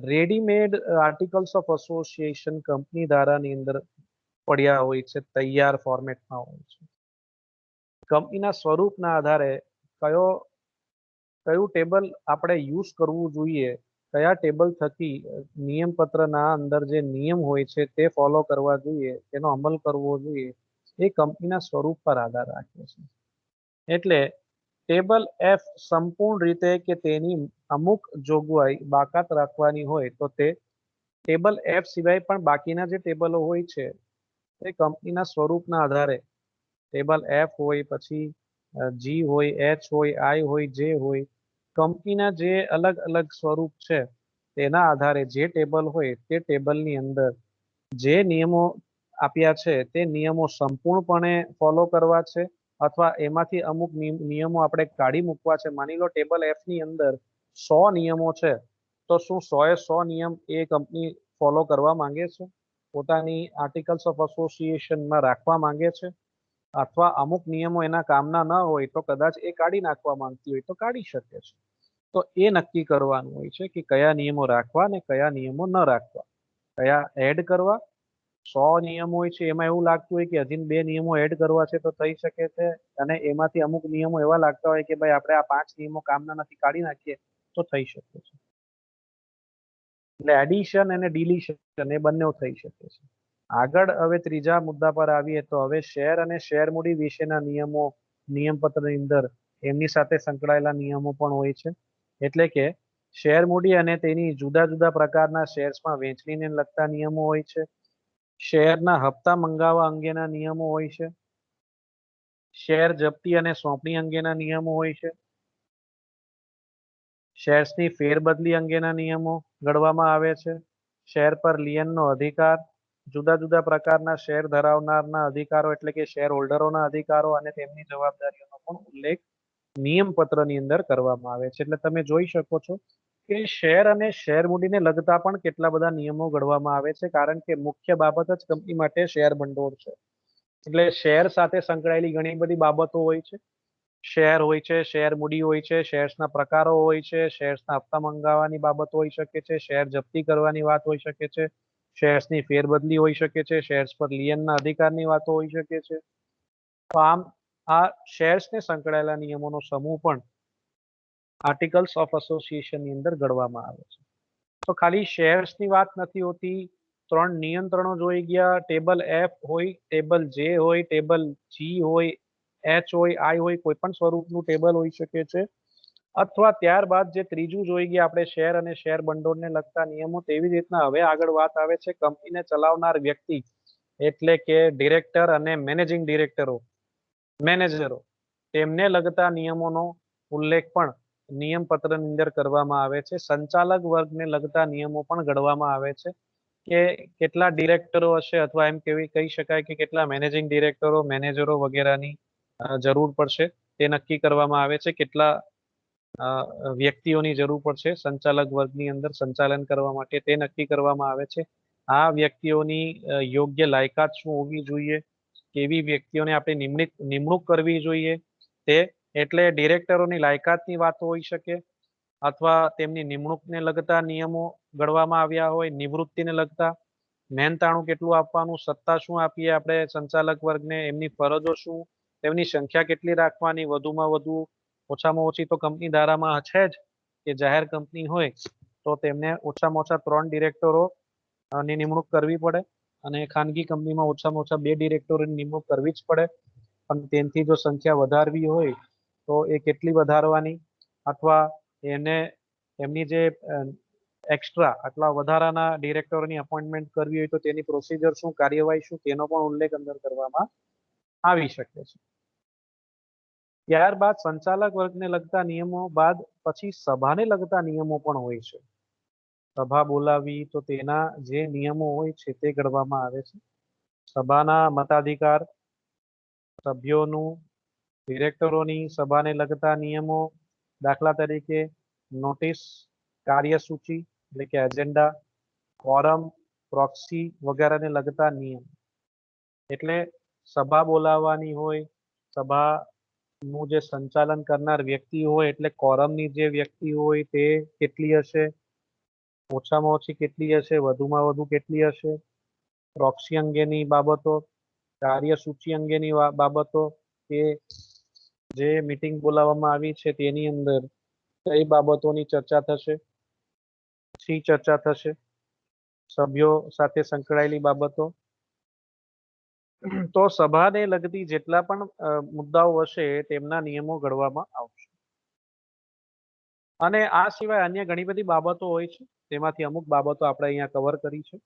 readymade articles of association company ધારાની અંદર પડ્યા હોય છે, તૈયાર ફોર્મેટમાં હોય છે. કંપનીના સ્વરૂપના આધારે કયું ટેબલ આપણે યુઝ કરવું જોઈએ, કયા ટેબલ થકી નિયમ પત્રના અંદર જે નિયમ હોય છે તે ફોલો કરવા જોઈએ, તેનો અમલ કરવો જોઈએ, એ કંપનીના સ્વરૂપ પર આધાર રાખે છે. એટલે ટેબલ એફ સંપૂર્ણ રીતે કે તેની અમુક જોગવાઈ બાકાત રાખવાની હોય તો તે ટેબલ એફ સિવાય પણ બાકીના જે ટેબલો હોય છે તે કંપનીના સ્વરૂપના આધારે ટેબલ એફ હોય, પછી જી હોય, એચ હોય, આઈ હોય, જે હોય, કંપનીના જે અલગ અલગ સ્વરૂપ છે તેના આધારે જે ટેબલ હોય તે ટેબલની અંદર જે નિયમો આપ્યા છે તે નિયમો સંપૂર્ણપણે ફોલો કરવા છે, અથવા એમાંથી અમુક નિયમો આપણે કાઢી મૂકવા છે, માની લો ટેબલ એફ ની અંદર 100 નિયમો છે, તો શું 100 એ 100 નિયમ એ કંપની ફોલો કરવા માંગે છે, પોતાની આર્ટિકલ્સ ઓફ એસોસિએશનમાં રાખવા માંગે છે, અથવા અમુક નિયમો એના કામના ન હોય તો કદાચ એ કાઢી નાખવા માંગતી હોય તો કાઢી શકે છે. તો એ નક્કી કરવાનું હોય છે કે કયા નિયમો રાખવા ને કયા નિયમો ન રાખવા, કયા એડ કરવા. 100 નિયમો હોય છે એમાં એવું લાગતું હોય કે હજી 2 નિયમો એડ કરવા છે તો થઈ શકે છે, અને એમાંથી અમુક નિયમો એવા લાગતા હોય કે ભાઈ આપણે આ 5 નિયમો કામના નથી, કાઢી નાખીએ તો થઈ શકે છે. એટલે એડિશન અને ડિલીશન એ બંને થઈ શકે છે. આગળ હવે ત્રીજા મુદ્દા પર આવીએ તો હવે શેર અને શેર મૂડી વિશેના નિયમો નિયમપત્રની અંદર એમની સાથે સંકળાયેલા નિયમો પણ હોય છે. એટલે કે શેર મૂડી અને તેની જુદા જુદા પ્રકારના શેર્સમાં વહેંચણીને લગતા નિયમો હોય છે. શેરના હપ્તા મંગાવવા અંગેના નિયમો હોય છે. શેર જપ્તી અને સોંપણી અંગેના નિયમો હોય છે. શેર્સની ફેરબદલી અંગેના નિયમો ઘડવામાં આવે છે. શેર પર લિયનનો અધિકાર, જુદા જુદા પ્રકારના શેર ધરાવનારના અધિકારો એટલે કે શેર હોલ્ડરોના અધિકારો અને તેમની જવાબદારીઓનો પણ ઉલ્લેખ નિયમપત્રની અંદર કરવામાં આવે છે. એટલે તમે જોઈ શકો છો કે શેર અને શેર મૂડીને લગતા પણ કેટલા બધા નિયમો ઘડવામાં આવે છે, કારણ કે મુખ્ય બાબત જ કંપની માટે શેર ભંડોળ છે. એટલે શેર સાથે સંકળાયેલી ઘણી બધી બાબતો હોય છે. શેર હોય છે, શેર મૂડી હોય છે, શેર્સના પ્રકારો હોય છે, શેર્સના હપ્તા મંગાવવાની બાબત હોઈ શકે છે, શેર જપ્તી કરવાની વાત હોઈ શકે છે, શેર્સની ફેરબદલી હોઈ શકે છે, શેર્સ પર લિયનના અધિકારની વાતો હોઈ શકે છે. તો આમ આ શેર્સને સંકળાયેલા નિયમોનો સમૂહ પણ આર્ટિકલ્સ ઓફ એસોસિએશનની અંદર ઘડવામાં આવે છે. તો ખાલી શેર્સની વાત નથી હોતી, 3 નિયંત્રણો જોઈ ગયા, ટેબલ એફ હોય, ટેબલ જે હોય, ટેબલ જી હોય, એચ હોય, આઈ હોય, કોઈ પણ સ્વરૂપનું ટેબલ હોઈ શકે છે. અથવા ત્યારબાદ જે ત્રીજું જોઈ ગયા આપણે શેર અને શેર ભંડોળને લગતા નિયમો, તેવી જ રીતના હવે આગળ વાત આવે છે કંપનીને ચલાવનાર વ્યક્તિ એટલે કે ડિરેક્ટર અને મેનેજિંગ ડિરેક્ટરો, મેનેજરો, તેમને લગતા નિયમોનો ઉલ્લેખ પણ નિયમપત્રની અંદર કરવામાં આવે છે. સંચાલક વર્ગને લગતા નિયમો પણ ઘડવામાં આવે છે કે કેટલા ડિરેક્ટરો હશે, અથવા એમ કહી શકાય કે કેટલા મેનેજિંગ ડિરેક્ટરો, મેનેજરો વગેરેની જરૂર પડશે તે નક્કી કરવામાં આવે છે. કેટલા વ્યક્તિઓની જરૂર પડશે સંચાલક વર્ગની અંદર સંચાલન કરવા માટે તે નક્કી કરવામાં આવે છે. આ વ્યક્તિઓની યોગ્ય લાયકાત શું હોવી જોઈએ, કેવી વ્યક્તિઓને આપણે નિમણૂક કરવી જોઈએ, તે એટલે ડિરેક્ટરોની લાયકાતની વાતો હોઈ શકે, અથવા તેમની નિમણૂકને લગતા નિયમો ઘડવામાં આવ્યા હોય, નિવૃત્તિને લગતા, મહેનતાણું કેટલું આપવાનું, સત્તા શું આપીએ આપણે સંચાલક વર્ગને, એમની ફરજો શું, તેમની સંખ્યા કેટલી રાખવાની, વધુમાં વધુ, ઓછામાં ઓછી તો કંપની ધારામાં છે જ કે જાહેર કંપની હોય તો તેમને ઓછામાં ઓછા 3 ડિરેક્ટરો ની નિમણૂક કરવી પડે, અને ખાનગી કંપનીમાં ઓછામાં ઓછા 2 ડિરેક્ટરોની નિમણૂક કરવી જ પડે. પણ તેનાથી જો સંખ્યા વધારવી હોય તો એ કેટલી વધારવાની, અથવા એને એમની જે એક્સ્ટ્રા આટલા વધારાના ડિરેક્ટરોની અપોઇન્ટમેન્ટ કરવી હોય તો તેની પ્રોસિજર શું, કાર્યવાહી શું, તેનો પણ ઉલ્લેખ અંદર કરવામાં આવી શકે છે. ત્યારબાદ સંચાલક વર્ગને લગતા નિયમો બાદ પછી સભાને લગતા નિયમો પણ હોય છે. સભા બોલાવી તો તેના જે નિયમો હોય છે તે ઘડવામાં આવે છે. સભાના મતાધિકાર, સભ્યોનું, ડિરેક્ટરોની સભાને લગતા નિયમો, દાખલા તરીકે નોટિસ, કાર્યસૂચિ એટલે કે એજન્ડા, કોરમ, પ્રોક્સી વગેરેને લગતા નિયમ. એટલે સભા બોલાવવાની હોય, સભાનું જે સંચાલન કરનાર વ્યક્તિ હોય એટલે કોરમની જે વ્યક્તિ હોય તે કેટલી હશે, ઓછામાં ઓછી કેટલી હશે, વધુમાં વધુ કેટલી હશે, પ્રોક્સી અંગેની બાબતો, કાર્યસૂચિ અંગેની બાબતો, કે જે મીટિંગ બોલાવવામાં આવી છે તેની અંદર કઈ બાબતોની ચર્ચા થશે, શી ચર્ચા થશે, સભ્યો સાથે સંકળાયેલી બાબતો. તો સભાને લગતી જેટલા પણ મુદ્દાઓ હશે તેમના નિયમો ઘડવામાં આવશે. અને આ સિવાય અન્ય ઘણી બધી બાબતો હોય છે, તેમાંથી અમુક બાબતો આપણે અહીંયા કવર કરી છે.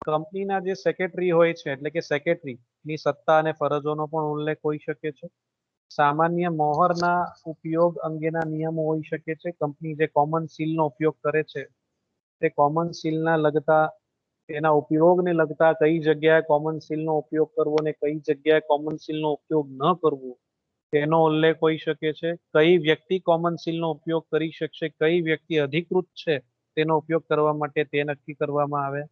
કંપનીના જે સેક્રેટરી હોય છે એટલે કે સેક્રેટરીની સત્તા અને ફરજોનો પણ ઉલ્લેખ હોઈ શકે છે. સામાન્ય મોહરના ઉપયોગ અંગેના નિયમો હોઈ શકે છે. કંપની જે કોમન સીલનો ઉપયોગ કરે છે તે કોમન સીલના લગતા, એના ઉપયોગને લગતા કઈ જગ્યાએ કોમન સીલનો ઉપયોગ કરવો અને કઈ જગ્યાએ કોમન સીલનો ઉપયોગ ન કરવો, તેનો ઉલ્લેખ હોઈ શકે છે, કઈ વ્યક્તિ કોમન સીલનો ઉપયોગ કરી શકશે, કઈ વ્યક્તિ અધિકૃત છે તેનો ઉપયોગ કરવા માટે તે નક્કી કરવામાં આવે.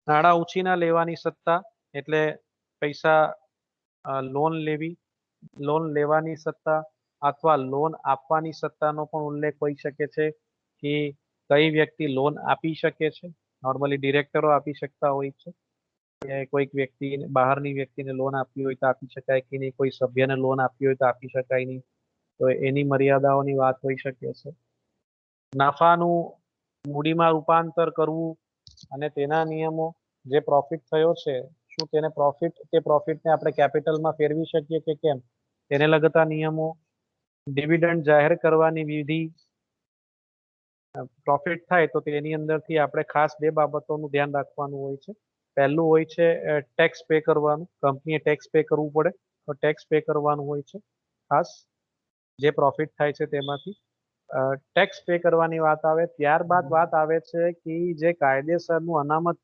નાણાં ઉછીના લેવાની સત્તા એટલે પૈસા લોન લેવી, લોન લેવાની સત્તા અથવા લોન આપવાની સત્તાનો પણ ઉલ્લેખ હોઈ શકે છે કે કઈ વ્યક્તિ લોન આપી શકે છે. નોર્મલી ડિરેક્ટરો આપી શકતા હોય છે કે કોઈક વ્યક્તિ બહારની વ્યક્તિને લોન આપવી હોય તો આપી શકાય કે નહીં, કોઈ સભ્યને લોન આપવી હોય તો આપી શકાય નહીં, તો એની મર્યાદાઓની વાત હોઈ શકે છે. નફાનું મૂડીમાં રૂપાંતર કરવું અને તેના નિયમો, જે પ્રોફિટ થયો છે શું તેને તે પ્રોફિટને આપણે કેપિટલમાં ફેરવી શકીએ કે કેમ, તેને લગતા નિયમો. ડિવિડન્ડ જાહેર કરવાની વિધિ, પ્રોફિટ થાય તો તેની અંદરથી આપણે ખાસ બે બાબતોનું ધ્યાન રાખવાનું હોય છે. પહેલું હોય છે ટેક્સ પે કરવાનું, કંપનીએ ટેક્સ પે કરવું પડે તો ટેક્સ પે કરવાનું હોય છે ખાસ, જે પ્રોફિટ થાય છે તેમાંથી ટેક્સ પે કરવાની વાત આવે. ત્યારબાદ વાત આવે છે કે જે કાયદેસરનું અનામત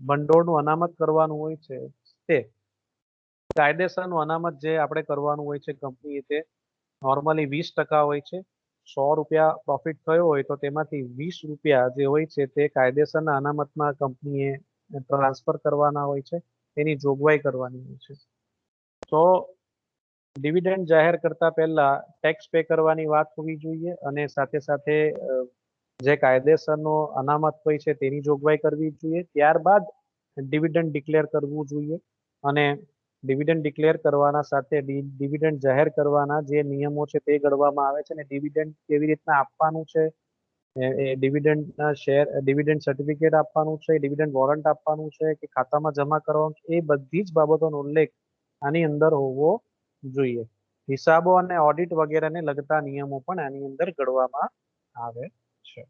ભંડોળનું અનામત કરવાનું હોય છે તે કાયદેસરનું અનામત જે આપણે કરવાનું હોય છે કંપનીએ, તે નોર્મલી 20% હોય છે. 100 રૂપિયા પ્રોફિટ થયો હોય તો તેમાંથી 20 રૂપિયા જે હોય છે તે કાયદેસરના અનામતમાં કંપનીએ ટ્રાન્સફર કરવાના હોય છે, તેની જોગવાઈ કરવાની હોય છે. તો ડિવિડન્ડ જાહેર કરતા પહેલા ટેક્સ પે કરવાની વાત હોવી જોઈએ અને સાથે સાથે જે કાયદેસરનો અનામત હોય છે તેની જોગવાઈ કરવી જોઈએ. ત્યારબાદ ડિવિડન્ડ ડિક્લેર કરવું જોઈએ અને ડિવિડન્ડ ડિક્લેર કરવાના સાથે ડિવિડન્ડ જાહેર કરવાના જે નિયમો છે તે ઘડવામાં આવે છે અને ડિવિડન્ડ કેવી રીતના આપવાનું છે, એ ડિવિડન્ડના શેર, ડિવિડન્ડ સર્ટિફિકેટ આપવાનું છે, ડિવિડન્ડ વોરંટ આપવાનું છે કે ખાતામાં જમા કરવાનું છે, એ બધી જ બાબતોનો ઉલ્લેખ આની અંદર હોવો જોઈએ. હિસાબો અને ઓડિટ વગેરેને લગતા નિયમો પણ આની અંદર ઘડવામાં આવે છે.